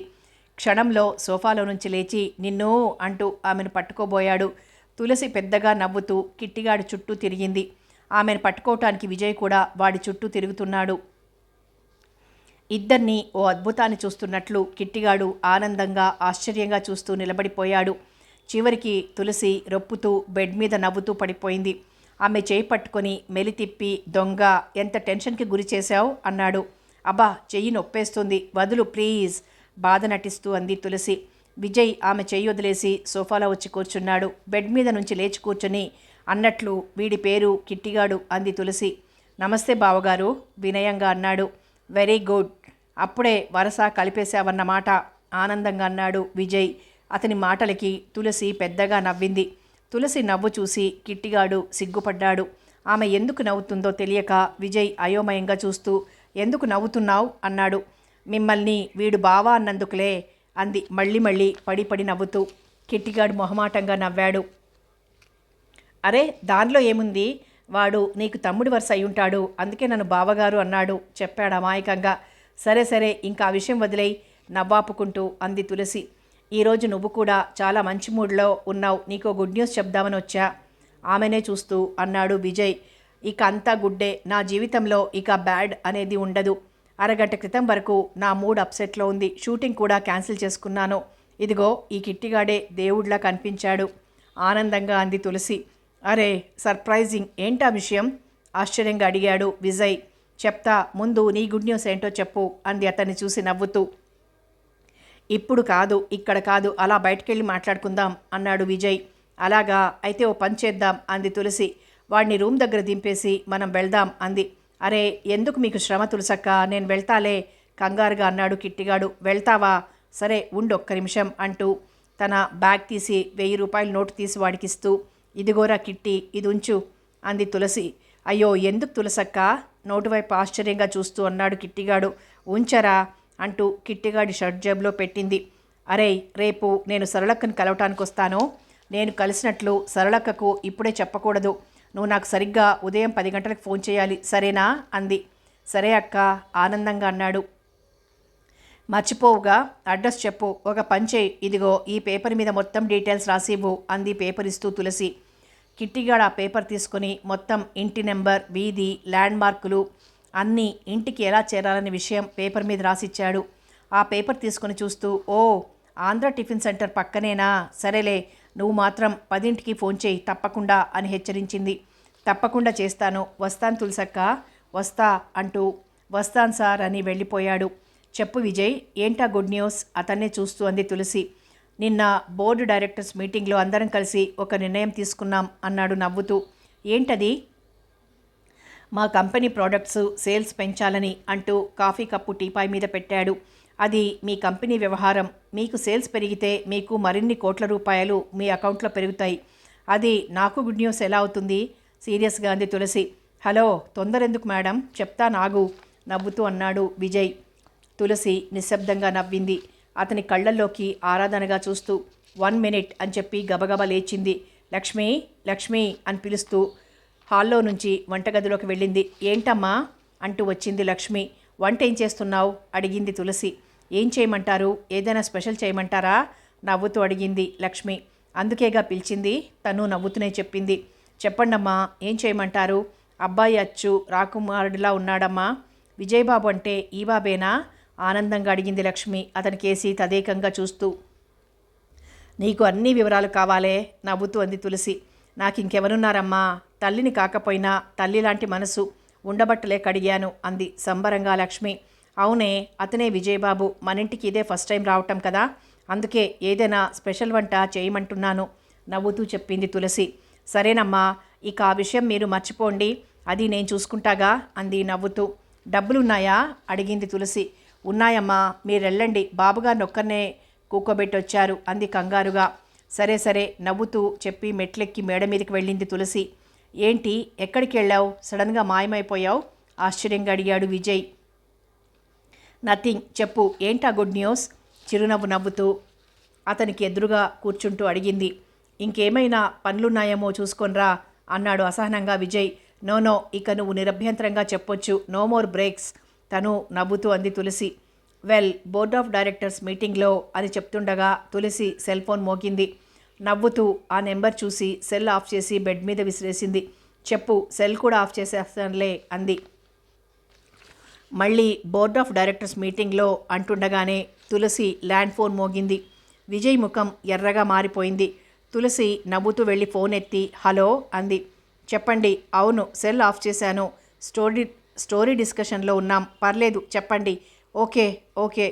A: క్షణంలో సోఫాలో నుంచి లేచి నిన్ను అంటూ ఆమెను పట్టుకోబోయాడు. తులసి పెద్దగా నవ్వుతూ కిట్టిగాడి చుట్టూ తిరిగింది. ఆమెను పట్టుకోవటానికి విజయ్ కూడా వాడి చుట్టూ తిరుగుతున్నాడు. ఇద్దరినీ ఓ అద్భుతాన్ని చూస్తున్నట్లు కిట్టిగాడు ఆనందంగా ఆశ్చర్యంగా చూస్తూ నిలబడిపోయాడు. చివరికి తులసి రొప్పుతూ బెడ్ మీద నవ్వుతూ పడిపోయింది. ఆమె చేయి పట్టుకొని మెలి తిప్పి దొంగ ఎంత టెన్షన్కి గురి చేశావు అన్నాడు. అబ్బా చెయ్యి నొప్పేస్తుంది, వదులు ప్లీజ్ బాధ నటిస్తూ అంది తులసి. విజయ్ ఆమె చెయ్యి వదిలేసి సోఫాలో వచ్చి కూర్చున్నాడు. బెడ్ మీద నుంచి లేచి కూర్చొని అన్నట్లు వీడి పేరు కిట్టిగాడు అంది తులసి. నమస్తే బావగారు వినయంగా అన్నాడు. వెరీ గుడ్, అప్పుడే వరస కలిపేశావన్నమాట ఆనందంగా అన్నాడు విజయ్. అతని మాటలకి తులసి పెద్దగా నవ్వింది. తులసి నవ్వు చూసి కిట్టిగాడు సిగ్గుపడ్డాడు. ఆమె ఎందుకు నవ్వుతుందో తెలియక విజయ్ అయోమయంగా చూస్తూ ఎందుకు నవ్వుతున్నావు అన్నాడు. మిమ్మల్ని వీడు బావా అన్నందుకులే అంది మళ్ళీ పడి నవ్వుతూ. కిట్టిగాడు మొహమాటంగా నవ్వాడు. అరే దానిలో ఏముంది, వాడు నీకు తమ్ముడి వరుస అయ్యుంటాడు, అందుకే నన్ను బావగారు అన్నాడు చెప్పాడు అమాయకంగా. సరే ఇంకా ఆ విషయం వదిలేయి నవ్వాపుకుంటూ అంది తులసి. ఈరోజు నువ్వు కూడా చాలా మంచి మూడ్లో ఉన్నావు, నీకో గుడ్ న్యూస్ చెప్దామని వచ్చా ఆమెనే చూస్తూ అన్నాడు విజయ్. ఇక అంతా గుడ్డే, నా జీవితంలో ఇక బ్యాడ్ అనేది ఉండదు. అరగంట క్రితం వరకు నా మూడ్ అప్సెట్లో ఉంది, షూటింగ్ కూడా క్యాన్సిల్ చేసుకున్నాను. ఇదిగో ఈ కిట్టిగాడే దేవుడిలా కనిపించాడు ఆనందంగా అంది తులసి. అరే సర్ప్రైజింగ్, ఏంటా విషయం ఆశ్చర్యంగా అడిగాడు విజయ్. చెప్తా, ముందు నీ గుడ్ న్యూస్ ఏంటో చెప్పు అంది అతన్ని చూసి నవ్వుతూ. ఇప్పుడు కాదు, ఇక్కడ కాదు, అలా బయటకెళ్ళి మాట్లాడుకుందాం అన్నాడు విజయ్. అలాగా, అయితే ఓ పని చేద్దాం అంది తులసి. వాడిని రూమ్ దగ్గర దింపేసి మనం వెళ్దాం అంది. అరే ఎందుకు మీకు శ్రమ తులసక్క, నేను వెళ్తాలే కంగారుగా అన్నాడు కిట్టిగాడు. వెళ్తావా? సరే ఉండు ఒక్క నిమిషం అంటూ తన బ్యాగ్ తీసి 1000 రూపాయల నోటు తీసి వాడికిస్తూ, ఇదిగోరా కిట్టి, ఇది ఉంచు అంది తులసి. అయ్యో ఎందుకు తులసక్క? నోటు వైపు ఆశ్చర్యంగా చూస్తూ అన్నాడు కిట్టిగాడు. ఉంచరా అంటూ కిట్టిగాడి షర్ట్ జేబులో పెట్టింది. అరే రేపు నేను సరళక్కను కలవటానికి వస్తాను. నేను కలిసినట్లు సరళక్కకు ఇప్పుడే చెప్పకూడదు. నువ్వు నాకు సరిగ్గా ఉదయం 10 గంటలకు ఫోన్ చేయాలి, సరేనా అంది. సరే అక్క ఆనందంగా అన్నాడు. మర్చిపోవుగా, అడ్రస్ చెప్పు. ఒక పని చేయి, ఇదిగో ఈ పేపర్ మీద మొత్తం డీటెయిల్స్ రాసివ్వు అంది పేపర్ ఇస్తూ తులసి. కిట్టిగాడు ఆ పేపర్ తీసుకుని మొత్తం ఇంటి నెంబర్, వీధి, ల్యాండ్ మార్కులు అన్నీ, ఇంటికి ఎలా చేరాలనే విషయం పేపర్ మీద రాసిచ్చాడు. ఆ పేపర్ తీసుకుని చూస్తూ, ఓ ఆంధ్ర టిఫిన్ సెంటర్ పక్కనేనా? సరేలే, నువ్వు మాత్రం 10ంటికి ఫోన్ చేయి తప్పకుండా అని హెచ్చరించింది. తప్పకుండా చేస్తాను, వస్తాను తులసక్క, వస్తా అంటూ వస్తాను సార్ అని వెళ్ళిపోయాడు. చెప్పు విజయ్, ఏంటా గుడ్ న్యూస్ అతన్నే చూస్తూ అంది తులసి. నిన్న బోర్డు డైరెక్టర్స్ మీటింగ్లో అందరం కలిసి ఒక నిర్ణయం తీసుకున్నాం అన్నాడు నవ్వుతూ. ఏంటది? మా కంపెనీ ప్రోడక్ట్స్ సేల్స్ పెంచాలని అంటూ కాఫీ కప్పు టీపాయ్ మీద పెట్టాడు. అది మీ కంపెనీ వ్యవహారం. మీకు సేల్స్ పెరిగితే మీకు మరిన్ని కోట్ల రూపాయలు మీ అకౌంట్లో పెరుగుతాయి. అది నాకు గుడ్ న్యూస్ ఎలా అవుతుంది? సీరియస్గా అంది తులసి. హలో, తొందరెందుకు మేడం, చెప్తా నాగు నవ్వుతూ అన్నాడు విజయ్. తులసి నిశ్శబ్దంగా నవ్వింది. అతని కళ్ళల్లోకి ఆరాధనగా చూస్తూ 1 మినిట్ అని చెప్పి గబగబా లేచింది. లక్ష్మి, లక్ష్మి అని పిలుస్తూ హాల్లో నుంచి వంటగదిలోకి వెళ్ళింది. ఏంటమ్మా అంటూ వచ్చింది లక్ష్మి. వంట ఏం చేస్తున్నావు అడిగింది తులసి. ఏం చేయమంటారు? ఏదైనా స్పెషల్ చేయమంటారా నవ్వుతూ అడిగింది లక్ష్మి. అందుకేగా పిలిచింది, తను నవ్వుతూనే చెప్పింది. చెప్పండమ్మా, ఏం చేయమంటారు? అబ్బాయి అచ్చు రాకుమారుడిలా ఉన్నాడమ్మా. విజయబాబు అంటే ఈ బాబేనా ఆనందంగా అడిగింది లక్ష్మి అతని కేసి తదేకంగా చూస్తూ. నీకు అన్ని వివరాలు కావాలే నవ్వుతూ అంది తులసి. నాకు ఇంకెవరున్నారమ్మా, తల్లిని కాకపోయినా తల్లి లాంటి మనసు ఉండబట్టలేక అడిగాను అంది సంబరంగా లక్ష్మి. అవునే, అతనే విజయబాబు. మన ఇంటికి ఇదే ఫస్ట్ టైం రావటం కదా, అందుకే ఏదైనా స్పెషల్ వంట చేయమంటున్నాను నవ్వుతూ చెప్పింది తులసి. సరేనమ్మా, ఇక ఆ విషయం మీరు మర్చిపోండి, అది నేను చూసుకుంటాగా అంది నవ్వుతూ. డబ్బులున్నాయా అడిగింది తులసి. ఉన్నాయమ్మా, మీరెళ్ళండి, బాబుగారిని ఒక్కరినే కూకోబెట్టొచ్చారు అంది కంగారుగా. సరే సరే నవ్వుతూ చెప్పి మెట్లెక్కి మేడ మీదకి వెళ్ళింది తులసి. ఏంటి, ఎక్కడికి వెళ్ళావు? సడన్గా మాయమైపోయావు ఆశ్చర్యంగా అడిగాడు విజయ్. నథింగ్, చెప్పు, ఏంటా గుడ్ న్యూస్ చిరునవ్వు నవ్వుతూ అతనికి ఎదురుగా కూర్చుంటూ అడిగింది. ఇంకేమైనా పనులున్నాయేమో చూసుకొనిరా అన్నాడు అసహనంగా విజయ్. నో, ఇక నువ్వు నిరభ్యంతరంగా చెప్పొచ్చు, నో మోర్ బ్రేక్స్ తను నవ్వుతూ అంది తులసి. వెల్, బోర్డ్ ఆఫ్ డైరెక్టర్స్ మీటింగ్లో అని చెప్తుండగా తులసి సెల్ ఫోన్ మోగింది. నవ్వుతూ ఆ నెంబర్ చూసి సెల్ ఆఫ్ చేసి బెడ్ మీద విసిరేసింది. చెప్పు, సెల్ కూడా ఆఫ్ చేసేస్తానులే అంది. మళ్ళీ బోర్డ్ ఆఫ్ డైరెక్టర్స్ మీటింగ్లో అంటుండగానే తులసి ల్యాండ్ ఫోన్ మోగింది. విజయ్ ముఖం ఎర్రగా మారిపోయింది. తులసి నవ్వుతూ వెళ్ళి ఫోన్ ఎత్తి హలో అంది. చెప్పండి. అవును, సెల్ ఆఫ్ చేశాను, స్టోరీ డిస్కషన్లో ఉన్నాం, పర్లేదు చెప్పండి. ఓకే,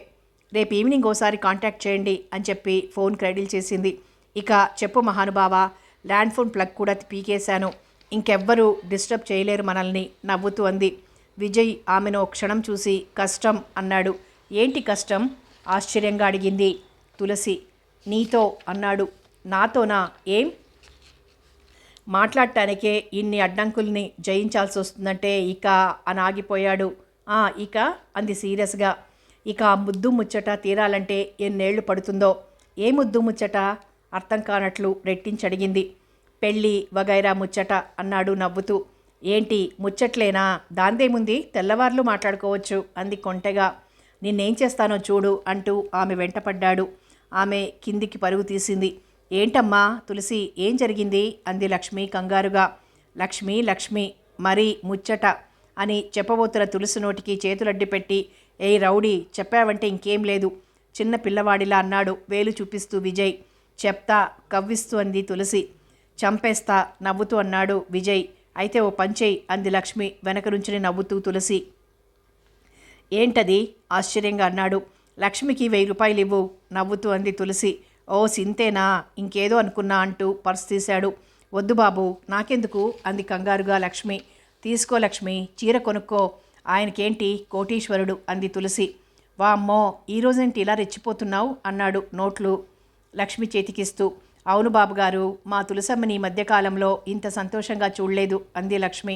A: రేపు ఈవినింగ్ ఓసారి కాంటాక్ట్ చేయండి అని చెప్పి ఫోన్ క్రెడిల్ చేసింది. ఇక చెప్పు మహానుభావా, ల్యాండ్ ఫోన్ ప్లగ్ కూడా పీకేశాను, ఇంకెవ్వరూ డిస్టర్బ్ చేయలేరు మనల్ని నవ్వుతూ అంది. విజయ్ ఆమెను క్షణం చూసి కష్టం అన్నాడు. ఏంటి కష్టం ఆశ్చర్యంగా అడిగింది తులసి. నీతో అన్నాడు. నాతోనా? ఏం? మాట్లాడటానికే ఇన్ని అడ్డంకుల్ని జయించాల్సి వస్తుందంటే ఇక అని ఆగిపోయాడు. ఇక అంది సీరియస్గా. ఇక ఆ ముద్దు ముచ్చట తీరాలంటే ఎన్నేళ్లు పడుతుందో. ఏ ముద్దు ముచ్చట అర్థం కానట్లు రెట్టించడిగింది. పెళ్ళి వగైరా ముచ్చట అన్నాడు నవ్వుతూ. ఏంటి ముచ్చట్లేనా? దాందేముంది, తెల్లవార్లు మాట్లాడుకోవచ్చు అంది కొంటెగా. నిన్నేం చేస్తానో చూడు అంటూ ఆమె వెంటపడ్డాడు. ఆమె కిందికి పరుగు తీసింది. ఏంటమ్మా తులసి, ఏం జరిగింది అంది లక్ష్మి కంగారుగా. లక్ష్మి మరీ ముచ్చట అని చెప్పబోతున్న తులసి నోటికి చేతులడ్డి పెట్టి, ఏయ్ రౌడీ, చెప్పావంటే ఇంకేం లేదు చిన్న పిల్లవాడిలా అన్నాడు వేలు చూపిస్తూ విజయ్. చెప్తా కవ్విస్తూ అంది తులసి. చంపేస్తా నవ్వుతూ అన్నాడు విజయ్. అయితే ఓ పంచేయి అంది లక్ష్మి వెనక నుంచుని నవ్వుతూ తులసి. ఏంటది ఆశ్చర్యంగా అన్నాడు. లక్ష్మికి 1000 రూపాయలు ఇవ్వు నవ్వుతూ అంది తులసి. ఓ సింతేనా, ఇంకేదో అనుకున్నా అంటూ పర్స్ తీశాడు. వద్దు బాబు, నాకెందుకు అంది కంగారుగా లక్ష్మి. తీసుకో లక్ష్మి, చీర కొనుక్కో, ఆయనకేంటి కోటీశ్వరుడు అంది తులసి. వామ్మో, ఈరోజేంటి ఇలా రెచ్చిపోతున్నావు అన్నాడు నోట్లు లక్ష్మి చేతికిస్తూ. అవును బాబుగారు, మా తులసమ్మని ఈ మధ్యకాలంలో ఇంత సంతోషంగా చూడలేదు అంది లక్ష్మి.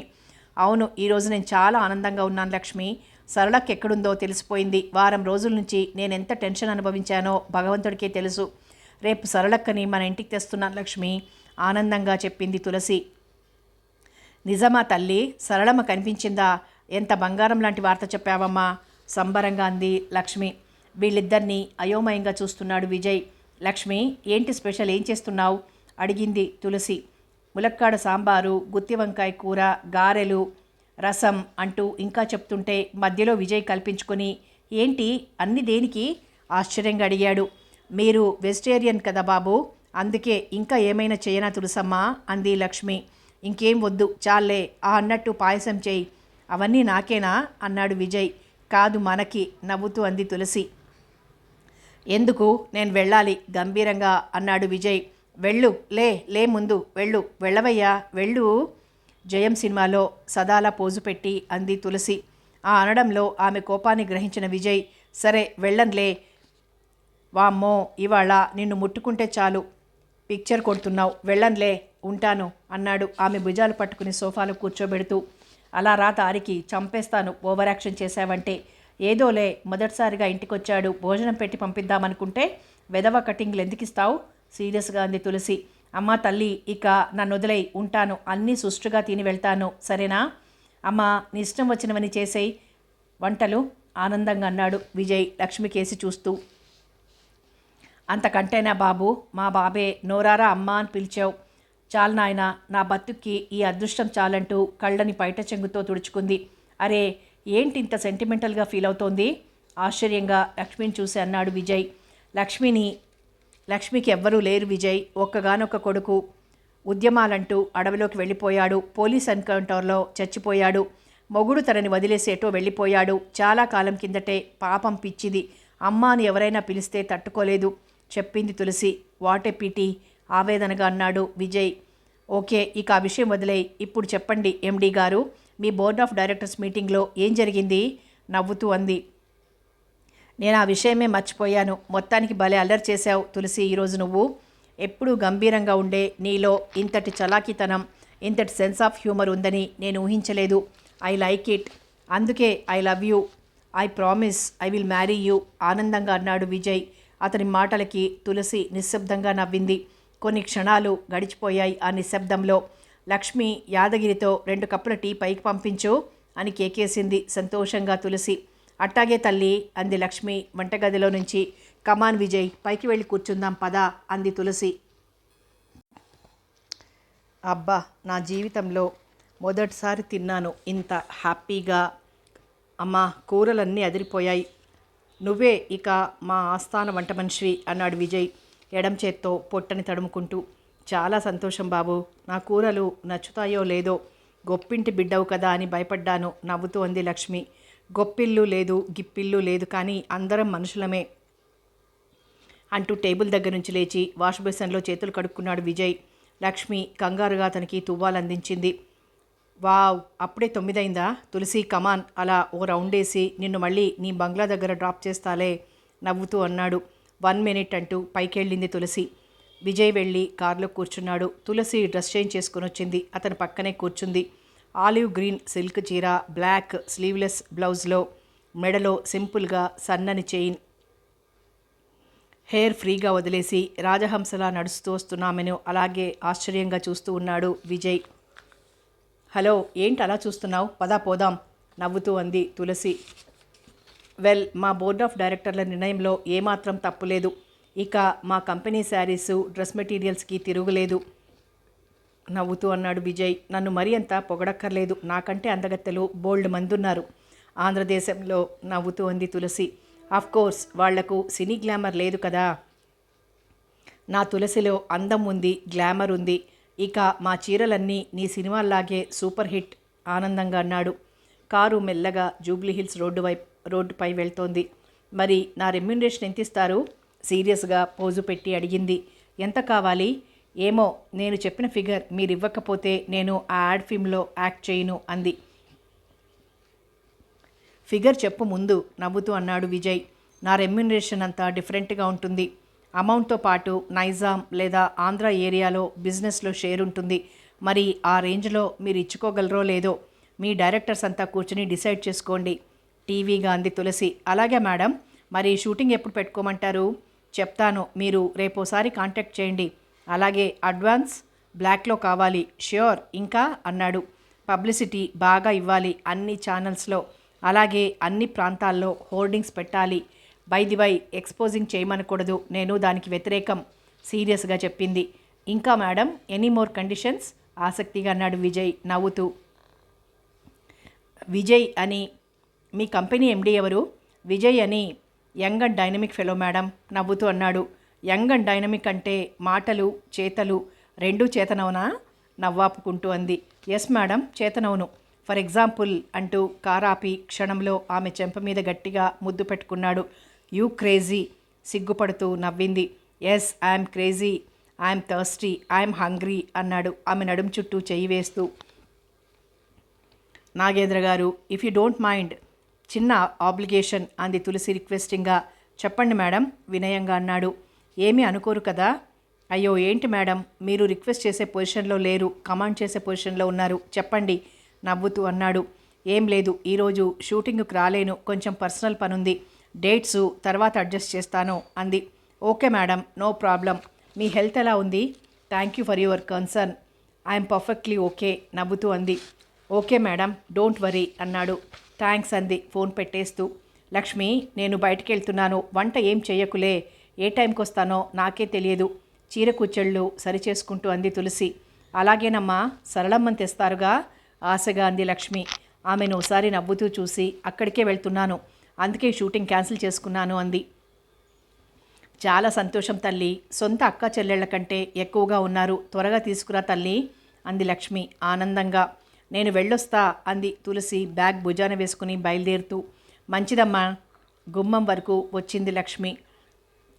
A: అవును, ఈరోజు నేను చాలా ఆనందంగా ఉన్నాను లక్ష్మి. సరళకి ఎక్కడుందో తెలిసిపోయింది. వారం రోజుల నుంచి నేనెంత టెన్షన్ అనుభవించానో భగవంతుడికే తెలుసు. రేపు సరళక్కని మన ఇంటికి తెస్తున్నాను లక్ష్మి ఆనందంగా చెప్పింది తులసి. నిజమా తల్లి, సరళమ్మ కనిపించిందా? ఎంత బంగారం లాంటి వార్త చెప్పావమ్మా సంబరంగా అంది లక్ష్మి. వీళ్ళిద్దరినీ అయోమయంగా చూస్తున్నాడు విజయ్. లక్ష్మి, ఏంటి స్పెషల్, ఏం చేస్తున్నావు అడిగింది తులసి. ములక్కాడ సాంబారు, గుత్తి వంకాయ కూర, గారెలు, రసం అంటూ ఇంకా చెప్తుంటే మధ్యలో విజయ్ కల్పించుకొని ఏంటి అన్ని దేనికి ఆశ్చర్యంగా అడిగాడు. మీరు వెజిటేరియన్ కదా బాబు, అందుకే ఇంకా ఏమైనా చేయనా తులసమ్మా అంది లక్ష్మి. ఇంకేం వద్దు చాలే, అన్నట్టు పాయసం చేయి. అవన్నీ నాకేనా అన్నాడు విజయ్. కాదు మనకి నవ్వుతూ అంది తులసి. ఎందుకు, నేను వెళ్ళాలి గంభీరంగా అన్నాడు విజయ్. వెళ్ళు, లే ముందు వెళ్ళు, వెళ్ళవయ్యా వెళ్ళు. జయం సినిమాలో సదాలా పోజు పెట్టి అంది తులసి. ఆ అనడంలో ఆమె కోపాన్ని గ్రహించిన విజయ్, సరే వెళ్ళంలే. వామ్మో, ఇవాళ నిన్ను ముట్టుకుంటే చాలు పిక్చర్ కొడుతున్నావు, వెళ్ళంలే, ఉంటాను అన్నాడు ఆమె భుజాలు పట్టుకుని సోఫాలో కూర్చోబెడుతూ. అలా రా తారికి, చంపేస్తాను ఓవర్ యాక్షన్ చేశావంటే. ఏదోలే, మొదటిసారిగా ఇంటికొచ్చాడు, భోజనం పెట్టి పంపిద్దామనుకుంటే వెధవ కటింగ్లు ఎందుకిస్తావు సీరియస్గా అంది తులసి. అమ్మా తల్లి, ఇక నన్ను వదిలేయి, ఉంటాను, అన్నీ సుష్టుగా తిని వెళ్తాను సరేనా? అమ్మా, నీ ఇష్టం వచ్చినవని చేసేయి వంటలు ఆనందంగా అన్నాడు విజయ్ లక్ష్మికేసి చూస్తూ. అంతకంటేనా బాబు, మా బాబే నోరారా అమ్మా అని పిలిచావు. చాలు నాయనా, నా బతుక్కి ఈ అదృష్టం చాలంటూ కళ్ళని పైట చెంగుతో తుడుచుకుంది. అరే, ఏంటి ఇంత సెంటిమెంటల్గా ఫీల్ అవుతోంది ఆశ్చర్యంగా లక్ష్మిని చూసి అన్నాడు విజయ్. లక్ష్మికి ఎవ్వరూ లేరు విజయ్, ఒక్కగానొక్క కొడుకు. ఉద్యమాలంటూ అడవిలోకి వెళ్ళిపోయాడు, పోలీస్ ఎన్కౌంటర్లో చచ్చిపోయాడు. మొగుడు తనని వదిలేసేటో వెళ్ళిపోయాడు చాలా కాలం కిందటే. పాపం పిచ్చిది, అమ్మ అని ఎవరైనా పిలిస్తే తట్టుకోలేదు చెప్పింది తులసి. వాట్ ఏ పిటీ ఆవేదనగా అన్నాడు విజయ్. ఓకే, ఇక ఆ విషయం వదిలేయి. ఇప్పుడు చెప్పండి ఎండి గారు, మీ బోర్డ్ ఆఫ్ డైరెక్టర్స్ మీటింగ్లో ఏం జరిగింది నవ్వుతూ అంది. నేను ఆ విషయమే మర్చిపోయాను. మొత్తానికి భలే అల్లరి చేశావు తులసి ఈరోజు నువ్వు. ఎప్పుడూ గంభీరంగా ఉండే నీలో ఇంతటి చలాకీతనం, ఇంతటి సెన్స్ ఆఫ్ హ్యూమర్ ఉందని నేను ఊహించలేదు. I like it. అందుకే I love you, I promise I will marry you ఆనందంగా అన్నాడు విజయ్. అతని మాటలకి తులసి నిశ్శబ్దంగా నవ్వింది. కొన్ని క్షణాలు గడిచిపోయాయి ఆ నిశ్శబ్దంలో. లక్ష్మి యాదగిరితో 2 కప్పుల టీ పైకి పంపించు అని కేకేసింది సంతోషంగా తులసి. అట్టాగే తల్లి అంది లక్ష్మి వంటగదిలో నుంచి. కమాన్ విజయ్, పైకి వెళ్ళి కూర్చుందాం పదా అంది తులసి. అబ్బా, నా జీవితంలో మొదటిసారి తిన్నాను ఇంత హ్యాపీగా. అమ్మా, కూరలన్నీ అదిరిపోయాయి. నువ్వే ఇక మా ఆస్థాన వంట మనిషివి అన్నాడు విజయ్ ఎడం చేత్తో పొట్టని తడుముకుంటూ. చాలా సంతోషం బాబు, నా కూరలు నచ్చుతాయో లేదో, గొప్పింటి బిడ్డవు కదా అని భయపడ్డాను నవ్వుతూ అంది లక్ష్మి. గొప్పిల్లు లేదు, గిప్పిల్లు లేదు, కానీ అందరం మనుషులమే అంటూ టేబుల్ దగ్గర నుంచి లేచి వాష్ బేసిన్లో చేతులు కడుక్కున్నాడు విజయ్. లక్ష్మి కంగారుగా అతనికి తువ్వాలందించింది. వావ్, అప్పుడే 9 అయిందా? తులసి కమాన్, అలా ఓ రౌండ్ వేసి నిన్ను మళ్ళీ నీ బంగ్లా దగ్గర డ్రాప్ చేస్తాలే నవ్వుతూ అన్నాడు. 1 మినిట్ అంటూ పైకెళ్ళింది తులసి. విజయ్ వెళ్ళి కారులో కూర్చున్నాడు. తులసి డ్రెస్ చేంజ్ చేసుకుని వచ్చింది, అతని పక్కనే కూర్చుంది. ఆలివ్ గ్రీన్ సిల్క్ చీర, బ్లాక్ స్లీవ్లెస్ బ్లౌజ్లో, మెడలో సింపుల్గా సన్నని చైన్, హెయిర్ ఫ్రీగా వదిలేసి రాజహంసలా నడుస్తూ వస్తున్నామెను అలాగే ఆశ్చర్యంగా చూస్తూ ఉన్నాడు విజయ్. హలో, ఏంటి అలా చూస్తున్నావు, పదా పోదాం నవ్వుతూ అంది తులసి. వెల్, మా బోర్డ్ ఆఫ్ డైరెక్టర్ల నిర్ణయంలో ఏమాత్రం తప్పులేదు. ఇక మా కంపెనీ శారీసు, డ్రెస్ మెటీరియల్స్కి తిరుగులేదు నవ్వుతూ అన్నాడు విజయ్. నన్ను మరీ అంత పొగడక్కర్లేదు, నాకంటే అందగత్తెలు బోల్డ్ మంది ఉన్నారు ఆంధ్రదేశంలో నవ్వుతూ అంది తులసి. కోర్స్, వాళ్లకు సినీ గ్లామర్ లేదు కదా. నా తులసిలో అందం ఉంది, గ్లామర్ ఉంది. ఇక మా చీరలన్నీ నీ సినిమాల్లాగే సూపర్ హిట్ ఆనందంగా అన్నాడు. కారు మెల్లగా జూబ్లీహిల్స్ రోడ్డుపై వెళ్తోంది. మరి నా రెమ్యూనరేషన్ ఎంత ఇస్తారు? సీరియస్గా పోజు పెట్టి అడిగింది. ఎంత కావాలి? ఏమో, నేను చెప్పిన ఫిగర్ మీరు ఇవ్వకపోతే నేను ఆ యాడ్ ఫిల్మ్లో యాక్ట్ చేయను అంది. ఫిగర్ చెప్పు ముందు, నవ్వుతూ అన్నాడు విజయ్. నా రెమ్యూనరేషన్ అంతా డిఫరెంట్గా ఉంటుంది. అమౌంట్తో పాటు నైజాం లేదా ఆంధ్ర ఏరియాలో బిజినెస్లో షేర్ ఉంటుంది. మరి ఆ రేంజ్లో మీరు ఇచ్చుకోగలరో లేదో మీ డైరెక్టర్స్ అంతా కూర్చుని డిసైడ్ చేసుకోండి, టీవీగా అంది తులసి. అలాగే మేడం, మరి షూటింగ్ ఎప్పుడు పెట్టుకోమంటారు? చెప్తాను, మీరు రేపోసారి కాంటాక్ట్ చేయండి. అలాగే అడ్వాన్స్ బ్లాక్లో కావాలి. ష్యూర్. ఇంకా అన్నాడు, పబ్లిసిటీ బాగా ఇవ్వాలి అన్ని ఛానల్స్లో, అలాగే అన్ని ప్రాంతాల్లో హోర్డింగ్స్ పెట్టాలి. బై ది బై ఎక్స్పోజింగ్ చేయమనకూడదు, నేను దానికి వ్యతిరేకం, సీరియస్గా చెప్పింది. ఇంకా మేడం, ఎనీ మోర్ కండిషన్స్? ఆసక్తిగా అన్నాడు విజయ్ నవ్వుతూ. విజయ్ అని మీ కంపెనీ ఎండీ ఎవరు? విజయ్ అని young and dynamic fellow madam, నవ్వుతూ అన్నాడు. యంగ్ అండ్ డైనమిక్ అంటే మాటలు చేతలు రెండూ చేతనవునా? నవ్వాపుకుంటూ అంది. ఎస్ మేడం, చేతనవును. ఫర్ ఎగ్జాంపుల్ అంటూ కారాపి క్షణంలో ఆమె చెంప మీద గట్టిగా ముద్దు పెట్టుకున్నాడు. యూ క్రేజీ, సిగ్గుపడుతూ నవ్వింది. Yes, I'm crazy, I'm thirsty, I'm hungry అన్నాడు ఆమె నడుం చుట్టూ చెయ్యి వేస్తూ. నాగేంద్ర గారు, ఇఫ్ యూ డోంట్ మైండ్, చిన్న ఆబ్లిగేషన్ అంది తులసి రిక్వెస్టింగ్గా. చెప్పండి మేడం, వినయంగా అన్నాడు. ఏమీ అనుకోరు కదా? అయ్యో ఏంటి మేడం, మీరు రిక్వెస్ట్ చేసే పొజిషన్లో లేరు, కమాండ్ చేసే పొజిషన్లో ఉన్నారు, చెప్పండి, నవ్వుతూ అన్నాడు. ఏం లేదు, ఈరోజు షూటింగ్కి రాలేను, కొంచెం పర్సనల్ పనుంది, డేట్స్ తర్వాత అడ్జస్ట్ చేస్తాను అంది. Okay madam, no problem. మీ హెల్త్ ఎలా ఉంది? Thank you for your concern, I'm perfectly okay, నవ్వుతూ అంది. ఓకే మేడం, డోంట్ వరీ అన్నాడు. థ్యాంక్స్ అంది ఫోన్ పెట్టేస్తూ. లక్ష్మి, నేను బయటికి వెళ్తున్నాను, వంట ఏం చెయ్యకులే, ఏ టైంకి వస్తానో నాకే తెలియదు, చీర కుచ్చెళ్ళు సరిచేసుకుంటూ అంది తులసి. అలాగేనమ్మా, సరళమ్మని తెస్తారుగా, ఆశగా అంది లక్ష్మి. ఆమెను ఒకసారి నవ్వుతూ చూసి, అక్కడికే వెళ్తున్నాను, అందుకే షూటింగ్ క్యాన్సిల్ చేసుకున్నాను అంది. చాలా సంతోషం తల్లి, సొంత అక్క చెల్లెళ్ల కంటే ఎక్కువగా ఉన్నారు, త్వరగా తీసుకురా తల్లి అంది లక్ష్మి ఆనందంగా. నేను వెళ్ళొస్తా అంది తులసి బ్యాగ్ భుజాన వేసుకుని బయలుదేరుతూ. మంచిదమ్మా. గుమ్మం వరకు వచ్చింది లక్ష్మి.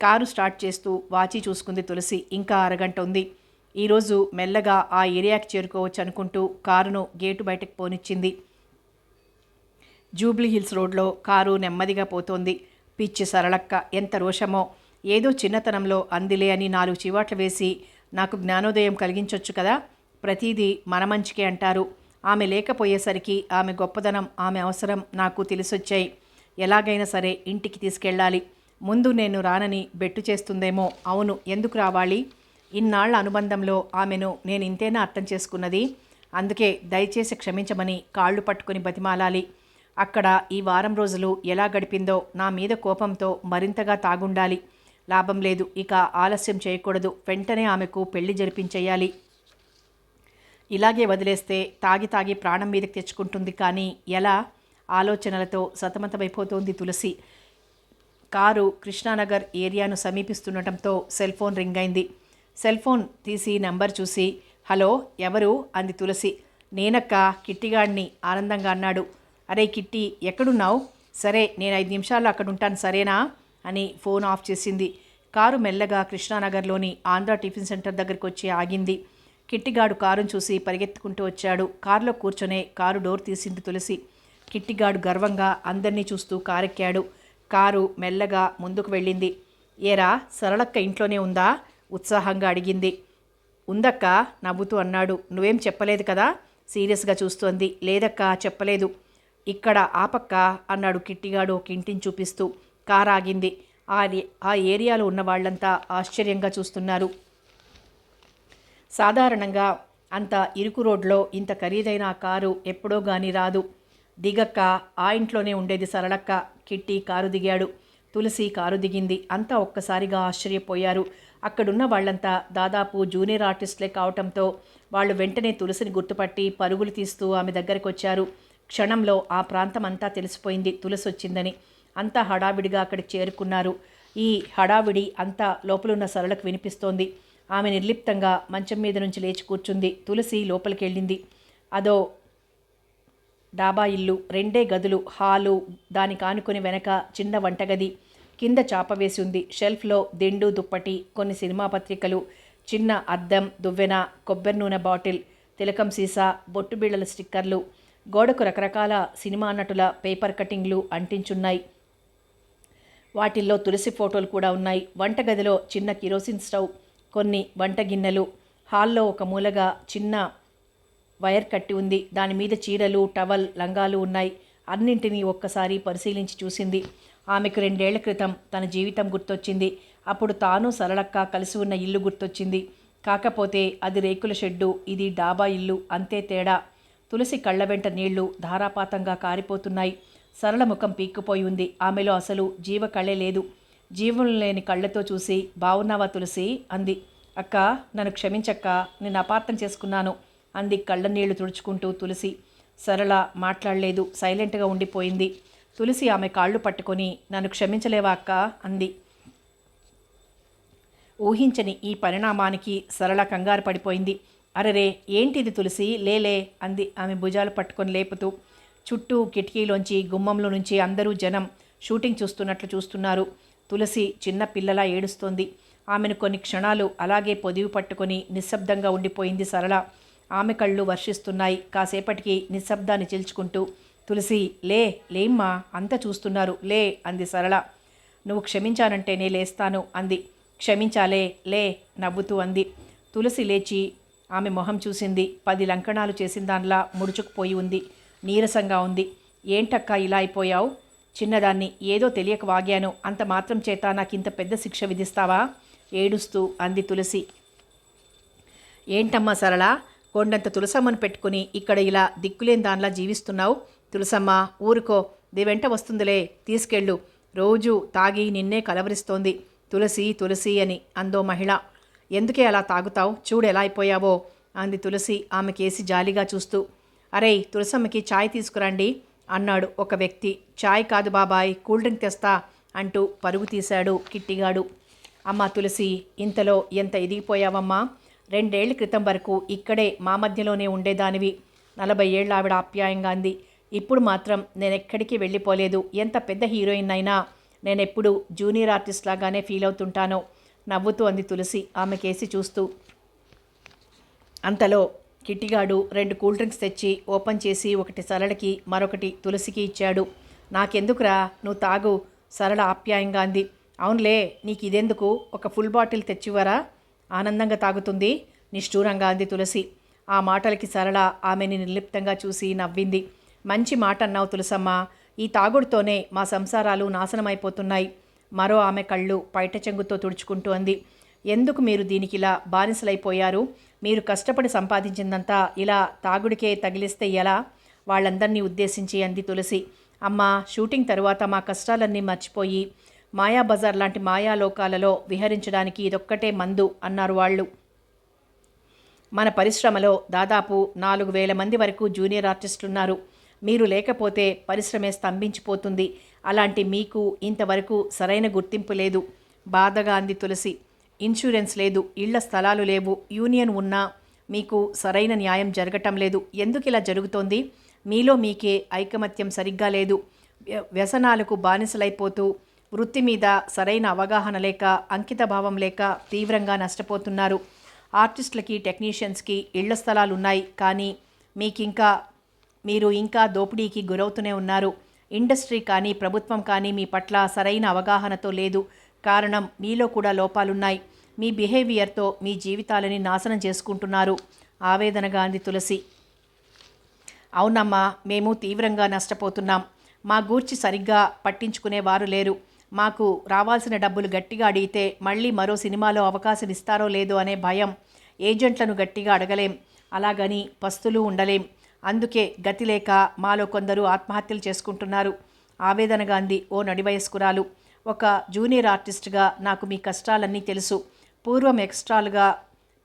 A: కారు స్టార్ట్ చేస్తూ వాచి చూసుకుంది తులసి. ఇంకా అరగంట ఉంది. ఈరోజు మెల్లగా ఆ ఏరియాకి చేరుకోవచ్చు అనుకుంటూ కారును గేటు బయటకు పోనిచ్చింది. జూబ్లీ హిల్స్ రోడ్లో కారు నెమ్మదిగా పోతోంది. పిచ్చి సరళక్క, ఎంత రోషమో, ఏదో చిన్నతనంలో అందిలే అని 4 చివాట్లు వేసి నాకు జ్ఞానోదయం కలిగించొచ్చు కదా, ప్రతీదీ మన మంచికే అంటారు. ఆమె లేకపోయేసరికి ఆమె గొప్పదనం, ఆమె అవసరం నాకు తెలిసొచ్చాయి. ఎలాగైనా సరే ఇంటికి తీసుకెళ్ళాలి. ముందు నేను రానని బెట్టు చేస్తుందేమో. అవును, ఎందుకు రావాలి? ఇన్నాళ్ల అనుబంధంలో ఆమెను నేను ఇంతేనా అర్థం చేసుకున్నది? అందుకే దయచేసి క్షమించమని కాళ్ళు పట్టుకుని బతిమాలాలి. అక్కడ ఈ వారం రోజులు ఎలా గడిపిందో నా మీద కోపంతో మరింతగా తాగుండాలి. లాభం లేదు, ఇక ఆలస్యం చేయకూడదు, వెంటనే ఆమెకు పెళ్లి జరిపించేయాలి. ఇలాగే వదిలేస్తే తాగి తాగి ప్రాణం మీదకి తెచ్చుకుంటుంది, కానీ ఎలా? ఆలోచనలతో సతమతమైపోతోంది తులసి. కారు కృష్ణానగర్ ఏరియాను సమీపిస్తుండటంతో సెల్ ఫోన్ రింగ్ అయింది. సెల్ ఫోన్ తీసి నెంబర్ చూసి, హలో, ఎవరు అంది తులసి. నేనక్క, కిట్టిగాడిని ఆనందంగా అన్నాడు. అరే కిట్టి, ఎక్కడున్నావు? సరే, నేను 5 నిమిషాల్లో అక్కడ ఉంటాను, సరేనా అని ఫోన్ ఆఫ్ చేసింది. కారు మెల్లగా కృష్ణానగర్లోని ఆంధ్ర టిఫిన్ సెంటర్ దగ్గరికి వచ్చి ఆగింది. కిట్టిగాడు కారును చూసి పరిగెత్తుకుంటూ వచ్చాడు. కారులో కూర్చొనే కారు డోర్ తీసింది తులసి. కిట్టిగాడు గర్వంగా అందరినీ చూస్తూ కారెక్కాడు. కారు మెల్లగా ముందుకు వెళ్ళింది. ఏరా, సరళక్క ఇంట్లోనే ఉందా? ఉత్సాహంగా అడిగింది. ఉందక్క, నవ్వుతూ అన్నాడు. నువ్వేం చెప్పలేదు కదా? సీరియస్గా చూస్తోంది. లేదక్క, చెప్పలేదు. ఇక్కడ ఆపక్క అన్నాడు కిట్టిగాడు ఒక ఇంటిని చూపిస్తూ. కారు ఆగింది. ఆ ఏరియాలో ఉన్న వాళ్ళంతా ఆశ్చర్యంగా చూస్తున్నారు. సాధారణంగా అంత ఇరుకు రోడ్లో ఇంత ఖరీదైన ఆ కారు ఎప్పుడో గాని రాదు. దిగక్క, ఆ ఇంట్లోనే ఉండేది సరళక్క. కిట్టి కారు దిగాడు. తులసి కారు దిగింది. అంతా ఒక్కసారిగా ఆశ్చర్యపోయారు. అక్కడున్న వాళ్ళంతా దాదాపు జూనియర్ ఆర్టిస్టులే కావటంతో వాళ్ళు వెంటనే తులసిని గుర్తుపట్టి పరుగులు తీస్తూ ఆమె దగ్గరికి వచ్చారు. క్షణంలో ఆ ప్రాంతం అంతా తెలిసిపోయింది తులసి వచ్చిందని. అంతా హడావిడిగా అక్కడికి చేరుకున్నారు. ఈ హడావిడి అంతా లోపలున్న సరళకు వినిపిస్తోంది. ఆమె నిర్లిప్తంగా మంచం మీద నుంచి లేచి కూర్చుంది. తులసి లోపలికి వెళ్ళింది. అదో డాబా ఇల్లు, 2 గదులు, హాలు, దానికి ఆనుకుని వెనక చిన్న వంటగది, కింద చాప వేసి ఉంది. షెల్ఫ్లో దిండు, దుప్పటి, కొన్ని సినిమా పత్రికలు, చిన్న అద్దం, దువ్వెన, కొబ్బరి నూనె బాటిల్, తిలకం సీసా, బొట్టు బిళ్ళల స్టిక్కర్లు, గోడకు రకరకాల సినిమా నటుల పేపర్ కటింగ్లు అంటించున్నాయి. వాటిల్లో తులసి ఫోటోలు కూడా ఉన్నాయి. వంటగదిలో చిన్న కిరోసిన్ స్టవ్, కొన్ని వంట గిన్నెలు, హాల్లో ఒక మూలగా చిన్న వైర్ కట్టి ఉంది. దాని మీద చీరలు, టవల్, లంగాలు ఉన్నాయి. అన్నింటినీ ఒక్కసారి పరిశీలించి చూసింది. ఆమెకు 2 ఏళ్ల క్రితం తన జీవితం గుర్తొచ్చింది. అప్పుడు తాను సరళక్క కలిసి ఉన్న ఇల్లు గుర్తొచ్చింది. కాకపోతే అది రేకుల షెడ్డు, ఇది డాబా ఇల్లు, అంతే తేడా. తులసి కళ్ళ వెంట నీళ్లు ధారాపాతంగా కారిపోతున్నాయి. సరళ ముఖం పీక్కుపోయి ఉంది. ఆమెలో అసలు జీవకళే లేదు. జీవం లేని కళ్ళతో చూసి, బావున్నావా తులసి అంది. అక్క, నన్ను క్షమించక్క, నేను అపార్థం చేసుకున్నాను అంది కళ్ళ నీళ్లు తుడుచుకుంటూ తులసి. సరళ మాట్లాడలేదు, సైలెంట్గా ఉండిపోయింది. తులసి ఆమె కాళ్ళు పట్టుకొని, నన్ను క్షమించలేవా అక్క అంది. ఊహించని ఈ పరిణామానికి సరళ కంగారు పడిపోయింది. అరెరే, ఏంటిది తులసి, లేలే అంది ఆమె భుజాలు పట్టుకొని లేపుతూ. చుట్టూ కిటికీలోంచి, గుమ్మంలో నుంచి అందరూ జనం షూటింగ్ చూస్తున్నట్లు చూస్తున్నారు. తులసి చిన్న పిల్లలా ఏడుస్తోంది. ఆమెను కొన్ని క్షణాలు అలాగే పొదివి పట్టుకొని నిశ్శబ్దంగా ఉండిపోయింది సరళ. ఆమె కళ్ళు వర్షిస్తున్నాయి. కాసేపటికి నిశ్శబ్దాన్ని చీల్చుకుంటూ, తులసి లేమ్మా, అంతా చూస్తున్నారు, లే అంది సరళ. నువ్వు క్షమించానంటేనే లేస్తాను అంది. క్షమించాలే, లే నవ్వుతూ అంది. తులసి లేచి ఆమె మొహం చూసింది. 10 లంకణాలు చేసిన దానిలా ముడుచుకుపోయి ఉంది. నీరసంగా ఉంది. ఏంటక్క ఇలా అయిపోయావు? చిన్నదాన్ని, ఏదో తెలియక వాగాను, అంత మాత్రం చేత నాకింత పెద్ద శిక్ష విధిస్తావా? ఏడుస్తూ అంది తులసి. ఏంటమ్మా సరళ, కొండంత తులసమ్మను పెట్టుకుని ఇక్కడ ఇలా దిక్కులేని దానిలా జీవిస్తున్నావు? తులసమ్మ ఊరుకో, వెంట వస్తుందిలే, తీసుకెళ్ళు. రోజు తాగి నిన్నే కలవరిస్తోంది. తులసి తులసి అని అందో మహిళ. ఎందుకే అలా తాగుతావు? చూడు ఎలా అయిపోయావో అంది తులసి ఆమెకేసి జాలిగా చూస్తూ. అరేయ్, తులసమ్మకి ఛాయ్ తీసుకురండి అన్నాడు ఒక వ్యక్తి. ఛాయ్ కాదు బాబాయ్, కూల్ డ్రింక్ తెస్తా అంటూ పరుగు తీశాడు కిట్టిగాడు. అమ్మా తులసి, ఇంతలో ఎంత ఎదిగిపోయావమ్మా? 2 ఏళ్ల క్రితం వరకు ఇక్కడే మా మధ్యలోనే ఉండేదానివి. 40 ఏళ్ళ ఆవిడ ఆప్యాయంగా అంది. ఇప్పుడు మాత్రం నేనెక్కడికి వెళ్ళిపోలేదు. ఎంత పెద్ద హీరోయిన్ అయినా నేనెప్పుడు జూనియర్ ఆర్టిస్ట్ లాగానే ఫీల్ అవుతుంటాను నవ్వుతూ అంది తులసి ఆమెకేసి చూస్తూ. అంతలో కిట్టిగాడు 2 కూల్ డ్రింక్స్ తెచ్చి ఓపెన్ చేసి ఒకటి సరళకి, మరొకటి తులసికి ఇచ్చాడు. నాకెందుకురా, నువ్వు తాగు సరళ ఆప్యాయంగా అంది. అవునులే, నీకు ఇదెందుకు, ఒక ఫుల్ బాటిల్ తెచ్చివరా, ఆనందంగా తాగుతుంది నిష్ఠూరంగా అంది తులసి. ఆ మాటలకి సరళ ఆమెని నిర్లిప్తంగా చూసి నవ్వింది. మంచి మాట అన్నావు తులసమ్మ, ఈ తాగుడుతోనే మా సంసారాలు నాశనమైపోతున్నాయి. మరో ఆమె కళ్ళు పైట చెంగుతో తుడుచుకుంటూ అంది. ఎందుకు మీరు దీనికి ఇలా బానిసలైపోయారు? మీరు కష్టపడి సంపాదించిందంతా ఇలా తాగుడికే తగిలిస్తే ఎలా? వాళ్ళందరినీ ఉద్దేశించి అంది తులసి. అమ్మా, షూటింగ్ తరువాత మా కష్టాలన్నీ మర్చిపోయి మాయాబజార్ లాంటి మాయాలోకాలలో విహరించడానికి ఇదొక్కటే మందు అన్నారు వాళ్ళు. మన పరిశ్రమలో దాదాపు 4,000 మంది వరకు జూనియర్ ఆర్టిస్టులున్నారు. మీరు లేకపోతే పరిశ్రమే స్తంభించిపోతుంది. అలాంటి మీకు ఇంతవరకు సరైన గుర్తింపు లేదు బాధగా అంది తులసి. ఇన్సూరెన్స్ లేదు, ఇళ్ల స్థలాలు లేవు, యూనియన్ ఉన్నా మీకు సరైన న్యాయం జరగటం లేదు. ఎందుకు ఇలా జరుగుతోంది? మీలో మీకే ఐకమత్యం సరిగ్గా లేదు. వ్యసనాలకు బానిసలైపోతూ వృత్తి మీద సరైన అవగాహన లేక, అంకితభావం లేక తీవ్రంగా నష్టపోతున్నారు. ఆర్టిస్టులకి, టెక్నీషియన్స్కి ఇళ్ల స్థలాలు ఉన్నాయి, కానీ మీరు ఇంకా దోపిడీకి గురవుతూనే ఉన్నారు. ఇండస్ట్రీ కానీ ప్రభుత్వం కానీ మీ పట్ల సరైన అవగాహనతో లేదు. కారణం, మీలో కూడా లోపాలున్నాయి. మీ బిహేవియర్తో మీ జీవితాలని నాశనం చేసుకుంటున్నారు ఆవేదనగా అంది తులసి. అవునమ్మా, మేము తీవ్రంగా నష్టపోతున్నాం. మా గూర్చి సరిగ్గా పట్టించుకునేవారు లేరు. మాకు రావాల్సిన డబ్బులు గట్టిగా అడిగితే మళ్ళీ మరో సినిమాలో అవకాశం ఇస్తారో లేదో అనే భయం. ఏజెంట్లను గట్టిగా అడగలేం, అలాగని పస్తులు ఉండలేం. అందుకే గతి లేక మాలో కొందరు ఆత్మహత్యలు చేసుకుంటున్నారు ఆవేదనగా అంది ఓ నడివయస్కురాలు. ఒక జూనియర్ ఆర్టిస్ట్గా నాకు మీ కష్టాలన్నీ తెలుసు. పూర్వం ఎక్స్ట్రాలుగా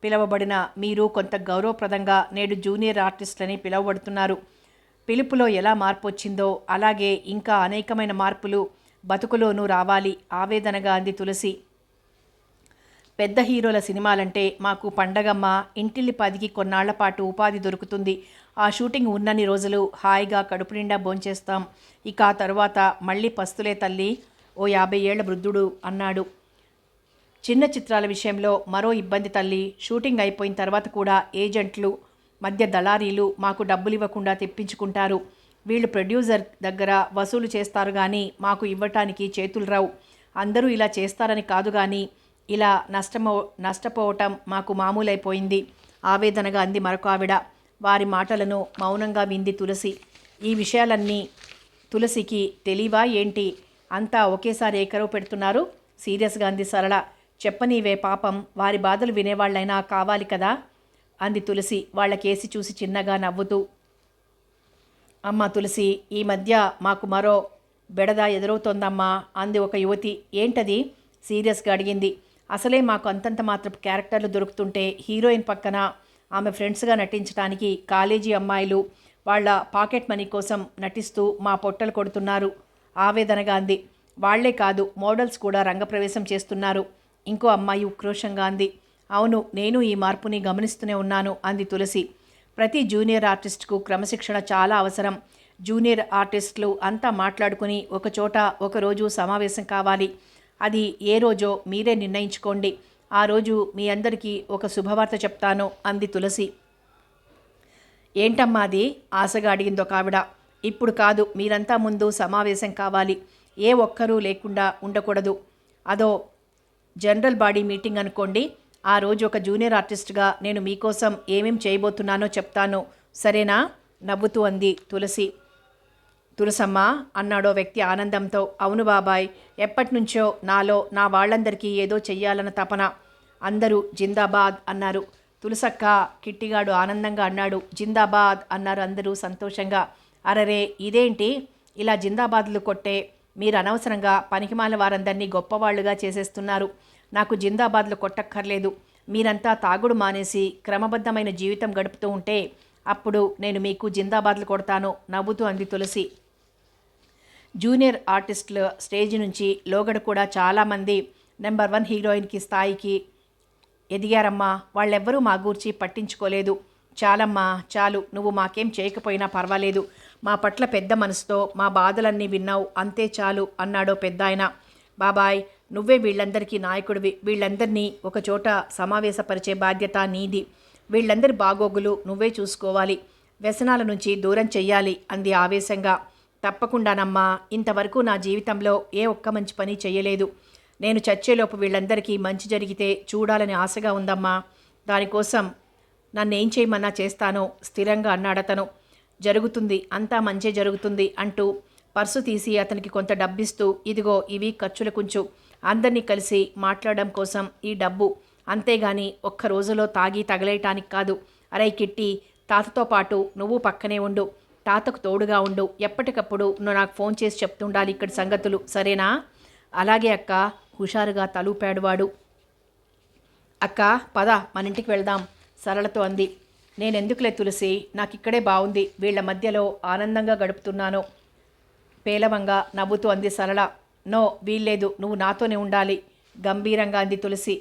A: పిలువబడిన మీరు కొంత గౌరవప్రదంగా నేడు జూనియర్ ఆర్టిస్టులని పిలువబడుతున్నారు. పిలుపులో ఎలా మార్పు వచ్చిందో అలాగే ఇంకా అనేకమైన మార్పులు బతుకులోనూ రావాలి ఆవేదనగా అంది తులసి. పెద్ద హీరోల సినిమాలంటే మాకు పండగమ్మ. ఇంటిల్లిపాదికి కొన్నాళ్ల పాటు ఉపాధి దొరుకుతుంది. ఆ షూటింగ్ ఉన్నన్ని రోజులు హాయిగా కడుపు నిండా భోంచేస్తాం. ఇక ఆ తర్వాత మళ్ళీ పస్తులే తల్లి, ఓ 50 ఏళ్ల వృద్ధుడు అన్నాడు. చిన్న చిత్రాల విషయంలో మరో ఇబ్బంది తల్లి. షూటింగ్ అయిపోయిన తర్వాత కూడా ఏజెంట్లు, మధ్య దళారీలు మాకు డబ్బులు ఇవ్వకుండా తెప్పించుకుంటారు. వీళ్ళు ప్రొడ్యూసర్ దగ్గర వసూలు చేస్తారు కానీ మాకు ఇవ్వటానికి చేతులు రావు. అందరూ ఇలా చేస్తారని కాదు కానీ ఇలా నష్టపోవటం మాకు మామూలైపోయింది, ఆవేదనగా అంది మరొక ఆవిడ. వారి మాటలను మౌనంగా వింది తులసి. ఈ విషయాలన్నీ తులసికి తెలియవా ఏంటి? అంతా ఒకేసారి ఏకరవు పెడుతున్నారు, సీరియస్గా అంది సరళ. చెప్పనీవే, పాపం వారి బాధలు వినేవాళ్ళైనా కావాలి కదా అంది తులసి వాళ్ళ కేసి చూసి చిన్నగా నవ్వుతూ. అమ్మ తులసి, ఈ మధ్య మాకు మరో బెడద ఎదురవుతోందమ్మా అంది ఒక యువతి. ఏంటది సీరియస్గా అడిగింది. అసలే మాకు అంతంత మాత్రపు క్యారెక్టర్లు దొరుకుతుంటే హీరోయిన్ పక్కన ఆమె ఫ్రెండ్స్గా నటించడానికి కాలేజీ అమ్మాయిలు వాళ్ళ పాకెట్ మనీ కోసం నటిస్తూ మా పొట్టలు కొడుతున్నారు, ఆవేదనగా అంది. వాళ్లే కాదు, మోడల్స్ కూడా రంగప్రవేశం చేస్తున్నారు, ఇంకో అమ్మాయి ఉక్రోషంగా అంది. అవును, నేను ఈ మార్పుని గమనిస్తూనే ఉన్నాను అంది తులసి. ప్రతి జూనియర్ ఆర్టిస్టుకు క్రమశిక్షణ చాలా అవసరం. జూనియర్ ఆర్టిస్టులు అంతా మాట్లాడుకుని ఒకచోట ఒకరోజు సమావేశం కావాలి. అది ఏ రోజో మీరే నిర్ణయించుకోండి. ఆ రోజు మీ అందరికీ ఒక శుభవార్త చెప్తాను అంది తులసి. ఏంటమ్మా అది ఆశగా అడిగింది ఒక ఆవిడ. ఇప్పుడు కాదు, మీరంతా ముందు సమావేశం కావాలి. ఏ ఒక్కరూ లేకుండా ఉండకూడదు. అదో జనరల్ బాడీ మీటింగ్ అనుకోండి. ఆ రోజు ఒక జూనియర్ ఆర్టిస్ట్గా నేను మీకోసం ఏమేం చేయబోతున్నానో చెప్తాను, సరేనా నవ్వుతూ అంది తులసి. తులసమ్మ అన్నాడో వ్యక్తి ఆనందంతో. అవును బాబాయ్, ఎప్పటినుంచో నాలో నా వాళ్ళందరికీ ఏదో చెయ్యాలన్న తపన. అందరూ జిందాబాద్ అన్నారు. తులసక్క, కిట్టిగాడు ఆనందంగా అన్నాడు. జిందాబాద్ అన్నారు అందరూ సంతోషంగా. అరరే, ఇదేంటి ఇలా జిందాబాద్లు కొట్టే? మీరు అనవసరంగా పనికిమాల వారందరినీ గొప్పవాళ్లుగా చేసేస్తున్నారు. నాకు జిందాబాద్లు కొట్టక్కర్లేదు. మీరంతా తాగుడు మానేసి క్రమబద్ధమైన జీవితం గడుపుతూ ఉంటే అప్పుడు నేను మీకు జిందాబాద్లు కొడతాను నవ్వుతూ అంది తులసి. జూనియర్ ఆర్టిస్టుల స్టేజ్ నుంచి లోగడ కూడా చాలామంది నెంబర్ 1 హీరోయిన్కి స్థాయికి ఎదిగారమ్మా. వాళ్ళెవ్వరూ మా గూర్చి పట్టించుకోలేదు. చాలమ్మా చాలు, నువ్వు మాకేం చేయకపోయినా పర్వాలేదు. మా పట్ల పెద్ద మనసుతో మా బాధలన్నీ విన్నావు, అంతే చాలు అన్నాడో పెద్దాయన. బాబాయ్, నువ్వే వీళ్ళందరికీ నాయకుడివి. వీళ్ళందరినీ ఒకచోట సమావేశపరిచే బాధ్యత నీది. వీళ్ళందరి బాగోగులు నువ్వే చూసుకోవాలి. వ్యసనాల నుంచి దూరం చెయ్యాలి అంది ఆవేశంగా. తప్పకుండానమ్మా, ఇంతవరకు నా జీవితంలో ఏ ఒక్క మంచి పని చెయ్యలేదు. నేను చచ్చేలోపు వీళ్ళందరికీ మంచి జరిగితే చూడాలని ఆశగా ఉందమ్మా. దానికోసం నన్నేం చేయమన్నా చేస్తానో స్థిరంగా అన్నాడతను. జరుగుతుంది, అంతా మంచే జరుగుతుంది అంటూ పర్సు తీసి అతనికి కొంత డబ్బిస్తూ, ఇదిగో ఇవి ఖర్చులకుంచు. అందరినీ కలిసి మాట్లాడడం కోసం ఈ డబ్బు, అంతేగాని ఒక్క రోజులో తాగి తగలేయటానికి కాదు. అరే కిట్టి, తాతతో పాటు నువ్వు పక్కనే ఉండు, తాతకు తోడుగా ఉండు. ఎప్పటికప్పుడు నువ్వు నాకు ఫోన్ చేసి చెప్తుండాలి ఇక్కడి సంగతులు, సరేనా? అలాగే అక్క, హుషారుగా తలూపాడు వాడు. అక్క పద, మన ఇంటికి వెళ్దాం సరళతో అంది. నేనెందుకులే తులసి, నాకిక్కడే బాగుంది. వీళ్ల మధ్యలో ఆనందంగా గడుపుతున్నాను పేలవంగా నవ్వుతూ అంది సరళ. నో, వీల్లేదు, నువ్వు నాతోనే ఉండాలి గంభీరంగా అంది తులసి.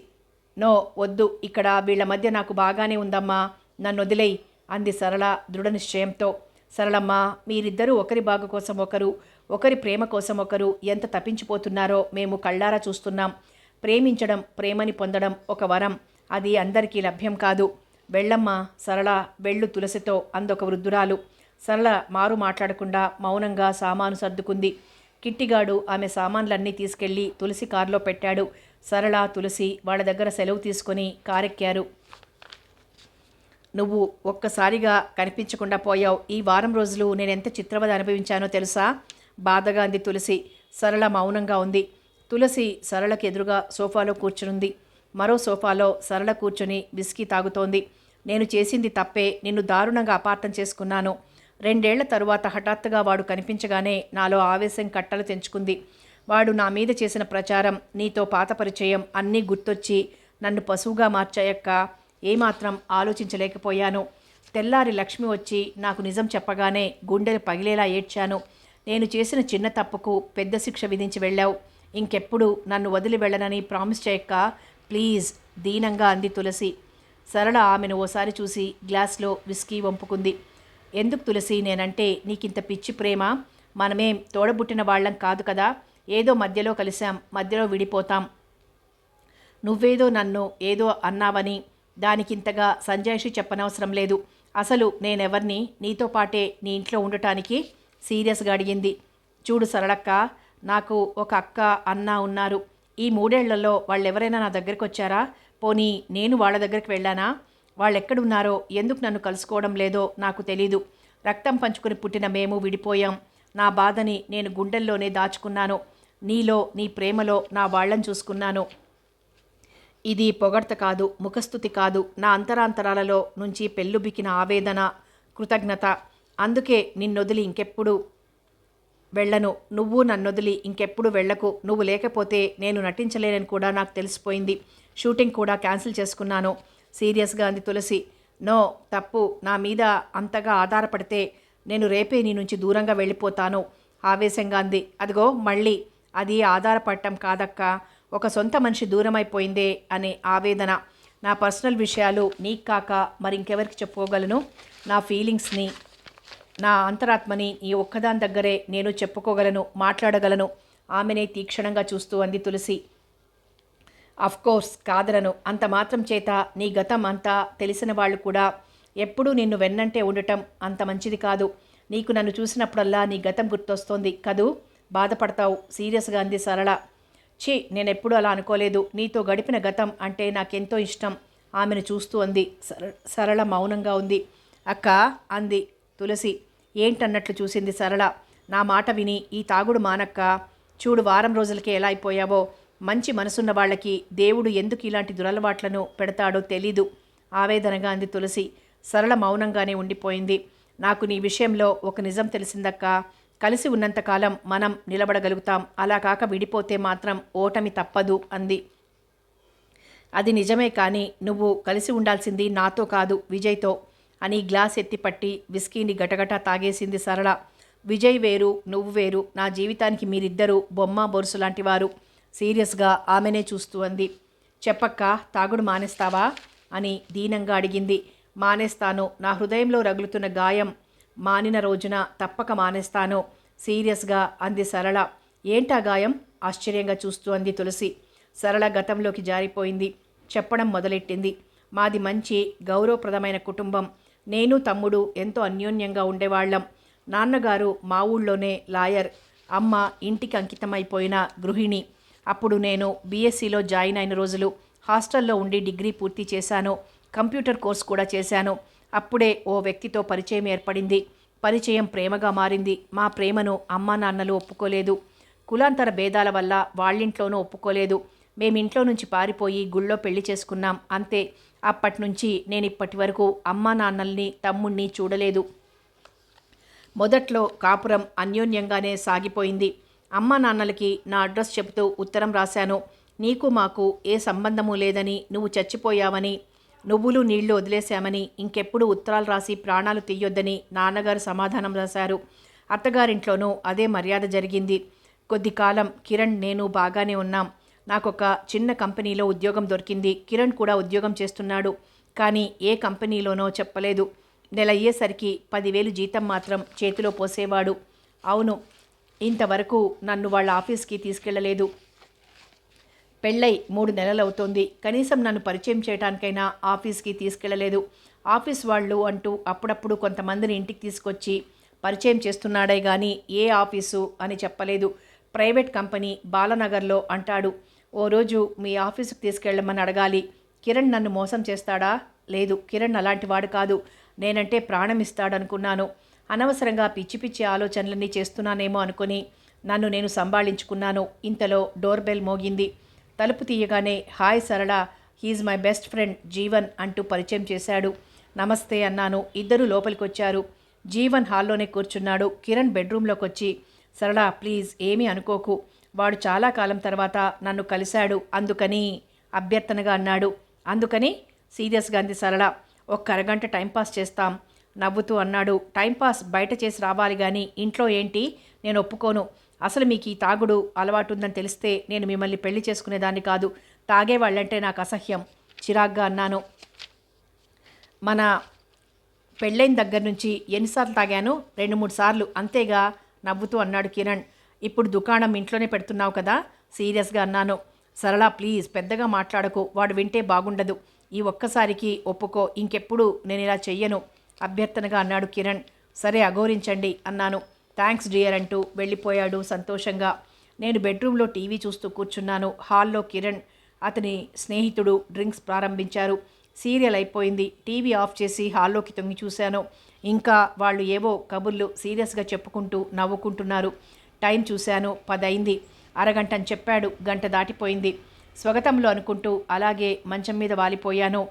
A: నో వద్దు, ఇక్కడ వీళ్ల మధ్య నాకు బాగానే ఉందమ్మా, నన్ను వదిలేయి అంది సరళ దృఢ నిశ్చయంతో. సరళమ్మ, మీరిద్దరూ ఒకరి బాగు కోసం ఒకరు, ఒకరి ప్రేమ కోసం ఒకరు ఎంత తప్పించిపోతున్నారో మేము కళ్ళారా చూస్తున్నాం. ప్రేమించడం, ప్రేమని పొందడం ఒక వరం. అది అందరికీ లభ్యం కాదు. వెళ్ళమ్మా సరళ, వెళ్ళు తులసితో అందొక వృద్ధురాలు. సరళ మారు మాట్లాడకుండా మౌనంగా సామాను సర్దుకుంది. కిట్టిగాడు ఆమె సామాన్లన్నీ తీసుకెళ్లి తులసి కారులో పెట్టాడు. సరళ, తులసి వాళ్ళ దగ్గర సెలవు తీసుకొని కారెక్కారు. నువ్వు ఒక్కసారిగా కనిపించకుండా పోయావు. ఈ వారం రోజులు నేనెంత చిత్రవద అనుభవించానో తెలుసా బాధగా అంది తులసి. సరళ మౌనంగా ఉంది. తులసి సరళకి ఎదురుగా సోఫాలో కూర్చునుంది. మరో సోఫాలో సరళ కూర్చొని విస్కీ తాగుతోంది. నేను చేసింది తప్పే, నిన్ను దారుణంగా అపార్థం చేసుకున్నాను. 2 ఏళ్ల తరువాత హఠాత్తుగా వాడు కనిపించగానే నాలో ఆవేశం కట్టలు తెంచుకుంది. వాడు నా మీద చేసిన ప్రచారం, నీతో పాత పరిచయం అన్నీ గుర్తొచ్చి నన్ను పశువుగా మార్చాయక్క. ఏమాత్రం ఆలోచించలేకపోయాను. తెల్లారి లక్ష్మి వచ్చి నాకు నిజం చెప్పగానే గుండెలు పగిలేలా ఏడ్చాను. నేను చేసిన చిన్న తప్పుకు పెద్ద శిక్ష విధించి వెళ్ళావు. ఇంకెప్పుడు నన్ను వదిలి వెళ్ళనని ప్రామిస్ చేయక్క. ప్లీజ్ దీనంగా అంది తులసి. సరళ ఆమెను ఓసారి చూసి గ్లాస్లో విస్కీ వంపుకుంది. ఎందుకు తులసి, నేనంటే నీకింత పిచ్చి ప్రేమ? మనమేం తోడబుట్టిన వాళ్ళం కాదు కదా. ఏదో మధ్యలో కలిశాం, మధ్యలో విడిపోతాం. నువ్వేదో నన్ను ఏదో అన్నావని దానికింతగా సంజాయిషి చెప్పనవసరం లేదు. అసలు నేనెవర్ని నీతో పాటే నీ ఇంట్లో ఉండటానికి? సీరియస్గా అడిగింది. చూడు సరళక్క, నాకు ఒక అక్క అన్న ఉన్నారు. ఈ 3 ఏళ్లలో వాళ్ళెవరైనా నా దగ్గరికి వచ్చారా? పోనీ నేను వాళ్ళ దగ్గరికి వెళ్ళానా? వాళ్ళెక్కడున్నారో, ఎందుకు నన్ను కలుసుకోవడం లేదో నాకు తెలీదు. రక్తం పంచుకుని పుట్టిన మేము విడిపోయాం. నా బాధని నేను గుండెల్లోనే దాచుకున్నాను. నీలో, నీ ప్రేమలో నా వాళ్ళని చూసుకున్నాను. ఇది పొగడ్త కాదు, ముఖస్థుతి కాదు, నా అంతరాంతరాలలో నుంచి పెళ్ళుబికిన ఆవేదన, కృతజ్ఞత. అందుకే నిన్నొదిలి ఇంకెప్పుడు వెళ్ళను. నువ్వు నన్నొదిలి ఇంకెప్పుడు వెళ్ళకు. నువ్వు లేకపోతే నేను నటించలేనని కూడా నాకు తెలిసిపోయింది. షూటింగ్ కూడా క్యాన్సిల్ చేసుకున్నాను. సీరియస్గా అంది తులసి. నో, తప్పు. నా మీద అంతగా ఆధారపడితే నేను రేపే నీ నుంచి దూరంగా వెళ్ళిపోతాను. ఆవేశంగా అంది. అదిగో మళ్ళీ అది ఆధారపడటం కాదక్క, ఒక సొంత మనిషి దూరమైపోయిందే అనే ఆవేదన. నా పర్సనల్ విషయాలు నీకు కాక మరింకెవరికి చెప్పుకోగలను? నా ఫీలింగ్స్ని, నా అంతరాత్మని ఈ ఒక్కదాని దగ్గరే నేను చెప్పుకోగలను, మాట్లాడగలను. ఆమెనే తీక్షణంగా చూస్తూ అంది తులసి. అఫ్కోర్స్ కాదలను. అంత మాత్రం చేత నీ గతం అంతా తెలిసిన వాళ్ళు కూడా ఎప్పుడూ నిన్ను వెన్నంటే ఉండటం అంత మంచిది కాదు. నీకు నన్ను చూసినప్పుడల్లా నీ గతం గుర్తొస్తోంది కదూ. బాధపడతావు. సీరియస్గా అంది సరళ. ఛీ, నేనెప్పుడు అలా అనుకోలేదు. నీతో గడిపిన గతం అంటే నాకెంతో ఇష్టం. ఆమెను చూస్తూ అంది. సరళ మౌనంగా ఉంది. అక్క అంది తులసి. ఏంటన్నట్లు చూసింది సరళ. నా మాట విని ఈ తాగుడు మానక్క. చూడు, వారం రోజులకే ఎలా అయిపోయావో. మంచి మనసున్న వాళ్ళకి దేవుడు ఎందుకు ఇలాంటి దురలవాట్లను పెడతాడో తెలీదు. ఆవేదనగా అంది తులసి. సరళ మౌనంగానే ఉండిపోయింది. నాకు నీ విషయంలో ఒక నిజం తెలిసిందక్క. కలిసి ఉన్నంతకాలం మనం నిలబడగలుగుతాం. అలా కాక విడిపోతే మాత్రం ఓటమి తప్పదు అంది. అది నిజమే, కానీ నువ్వు కలిసి ఉండాల్సింది నాతో కాదు, విజయ్తో అని గ్లాస్ ఎత్తిపట్టి విస్కీని గటగట తాగేసింది సరళ. విజయ్ వేరు, నువ్వు వేరు. నా జీవితానికి మీరిద్దరూ బొమ్మ బొరుసు లాంటివారు. సీరియస్గా ఆమెనే చూస్తూ అంది. చెప్పక్క, తాగుడు మానేస్తావా అని దీనంగా అడిగింది. మానేస్తాను. నా హృదయంలో రగులుతున్న గాయం మానిన రోజున తప్పక మానేస్తాను. సీరియస్గా అంది సరళ. ఏంటా గాయం? ఆశ్చర్యంగా చూస్తూ అంది తులసి. సరళ గతంలోకి జారిపోయింది. చెప్పడం మొదలెట్టింది. మాది మంచి గౌరవప్రదమైన కుటుంబం. నేను తమ్ముడు ఎంతో అన్యోన్యంగా ఉండేవాళ్ళం. నాన్నగారు మా ఊళ్ళోనే లాయర్, అమ్మ ఇంటికి అంకితమైపోయిన గృహిణి. అప్పుడు నేను బీఎస్సీలో జాయిన్ అయిన రోజులు హాస్టల్లో ఉండి డిగ్రీ పూర్తి చేశాను. కంప్యూటర్ కోర్స్ కూడా చేశాను. అప్పుడే ఓ వ్యక్తితో పరిచయం ఏర్పడింది. పరిచయం ప్రేమగా మారింది. మా ప్రేమను అమ్మా నాన్నలు ఒప్పుకోలేదు. కులాంతర భేదాల వల్ల వాళ్ళింట్లోనూ ఒప్పుకోలేదు. మేమింట్లో నుంచి పారిపోయి గుళ్ళో పెళ్లి చేసుకున్నాం, అంతే. అప్పటినుంచి నేను ఇప్పటి వరకు అమ్మా నాన్నల్ని, తమ్ముణ్ణి చూడలేదు. మొదట్లో కాపురం అన్యోన్యంగానే సాగిపోయింది. అమ్మా నాన్నలకి నా అడ్రస్ చెబుతూ ఉత్తరం రాశాను. నీకు మాకు ఏ సంబంధము లేదని, నువ్వు చచ్చిపోయావని, నువ్వులు నీళ్లు వదిలేశామని, ఇంకెప్పుడు ఉత్తరాలు రాసి ప్రాణాలు తీయొద్దని నాన్నగారు సమాధానం రాశారు. అత్తగారింట్లోనూ అదే మర్యాద జరిగింది. కొద్ది కాలం కిరణ్ నేను బాగానే ఉన్నాం. నాకొక చిన్న కంపెనీలో ఉద్యోగం దొరికింది. కిరణ్ కూడా ఉద్యోగం చేస్తున్నాడు. కానీ ఏ కంపెనీలోనో చెప్పలేదు. నెల అయ్యేసరికి 10,000 జీతం మాత్రం చేతిలో పోసేవాడు. అవును, ఇంతవరకు నన్ను వాళ్ళ ఆఫీస్కి తీసుకెళ్లలేదు. పెళ్ళై 3 నెలలవుతోంది. కనీసం నన్ను పరిచయం చేయడానికైనా ఆఫీస్కి తీసుకెళ్లలేదు. ఆఫీస్ వాళ్ళు అంటూ అప్పుడప్పుడు కొంతమందిని ఇంటికి తీసుకొచ్చి పరిచయం చేస్తున్నాడే కానీ ఏ ఆఫీసు అని చెప్పలేదు. ప్రైవేట్ కంపెనీ బాలనగర్లో అంటాడు. ఓ రోజు మీ ఆఫీసుకు తీసుకెళ్ళమని అడగాలి. కిరణ్ నన్ను మోసం చేస్తాడా? లేదు, కిరణ్ అలాంటి వాడు కాదు. నేనంటే ప్రాణం ఇస్తాడనుకున్నాను. అనవసరంగా పిచ్చి పిచ్చి ఆలోచనలన్నీ చేస్తున్నానేమో అనుకుని నన్ను నేను సంభాళించుకున్నాను. ఇంతలో డోర్ బెల్ మోగింది. తలుపు తీయగానే hi Sarala, he's my best friend Jeevan అంటూ పరిచయం చేశాడు. నమస్తే అన్నాను. ఇద్దరూ లోపలికొచ్చారు. జీవన్ హాల్లోనే కూర్చున్నాడు. కిరణ్ బెడ్రూమ్లోకి వచ్చి సరళ ప్లీజ్ ఏమీ అనుకోకు, వాడు చాలా కాలం తర్వాత నన్ను కలిశాడు, అందుకని అభ్యర్థనగా అన్నాడు. అందుకని సీరియస్గా అంది సరళ. ఒక్క అరగంట టైంపాస్ చేస్తాం నవ్వుతూ అన్నాడు. టైంపాస్ బయట చేసి రావాలి కానీ ఇంట్లో ఏంటి? నేను ఒప్పుకోను. అసలు మీకు ఈ తాగుడు అలవాటు ఉందని తెలిస్తే నేను మిమ్మల్ని పెళ్లి చేసుకునేదాన్ని కాదు. తాగేవాళ్ళంటే నాకు అసహ్యం. చిరాగ్గా అన్నాను. మన పెళ్ళైన దగ్గర నుంచి ఎన్నిసార్లు తాగాను? 2-3 సార్లు అంతేగా నవ్వుతూ అన్నాడు కిరణ్. ఇప్పుడు దుకాణం ఇంట్లోనే పెడుతున్నావు కదా? సీరియస్గా అన్నాను. సరళ ప్లీజ్ పెద్దగా మాట్లాడకు, వాడు వింటే బాగుండదు. ఈ ఒక్కసారికి ఒప్పుకో, ఇంకెప్పుడు నేను ఇలా చెయ్యను అభ్యర్థనగా అన్నాడు కిరణ్. సరే అఘోరించండి అన్నాను. థ్యాంక్స్ డియర్ అంటూ వెళ్ళిపోయాడు సంతోషంగా. నేను బెడ్రూమ్లో టీవీ చూస్తూ కూర్చున్నాను. హాల్లో కిరణ్, అతని స్నేహితుడు డ్రింక్స్ ప్రారంభించారు. సీరియల్ అయిపోయింది. టీవీ ఆఫ్ చేసి హాల్లోకి తొంగి చూశాను. ఇంకా వాళ్ళు ఏవో కబుర్లు సీరియస్గా చెప్పుకుంటూ నవ్వుకుంటున్నారు. టైం చూశాను, 10 అయింది. అరగంట అని చెప్పాడు, గంట దాటిపోయింది. స్వగతంలో అనుకుంటూ అలాగే మంచం మీద వాలిపోయాను.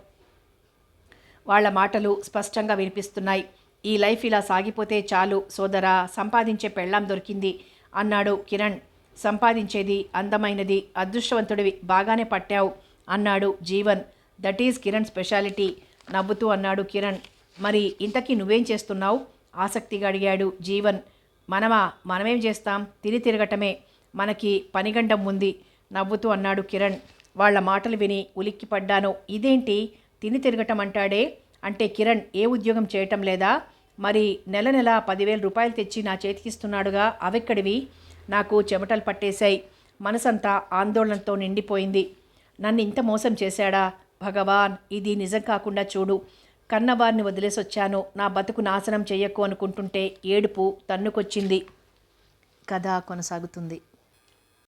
A: వాళ్ళ మాటలు స్పష్టంగా వినిపిస్తున్నాయి. ఈ లైఫ్ ఇలా సాగిపోతే చాలు సోదరా, సంపాదించే పెళ్ళాం దొరికింది అన్నాడు కిరణ్. సంపాదించేది, అందమైనది, అదృష్టవంతుడివి, బాగానే పట్టావు అన్నాడు Jeevan. That is Kiran speciality నవ్వుతూ అన్నాడు కిరణ్. మరి ఇంతకీ నువ్వేం చేస్తున్నావు ఆసక్తిగా అడిగాడు జీవన్. మనమేం చేస్తాం, తిరగటమే, మనకి పనిగండం ఉంది నవ్వుతూ అన్నాడు కిరణ్. వాళ్ళ మాటలు విని ఉలిక్కిపడ్డాను. ఇదేంటి తిరగటం అంటాడే? అంటే కిరణ్ ఏ ఉద్యోగం చేయటం లేదా? మరి నెల 10,000 రూపాయలు తెచ్చి నా చేతికిస్తున్నాడుగా, అవెక్కడివి? నాకు చెమటలు పట్టేశాయి. మనసంతా ఆందోళనతో నిండిపోయింది. నన్ను ఇంత మోసం చేశాడా భగవాన్, ఇది నిజం కాకుండా చూడు. కన్నవారిని వదిలేసొచ్చాను, నా బతుకు నాశనం చెయ్యకు అనుకుంటుంటే ఏడుపు తన్నుకొచ్చింది. కథ కొనసాగుతుంది.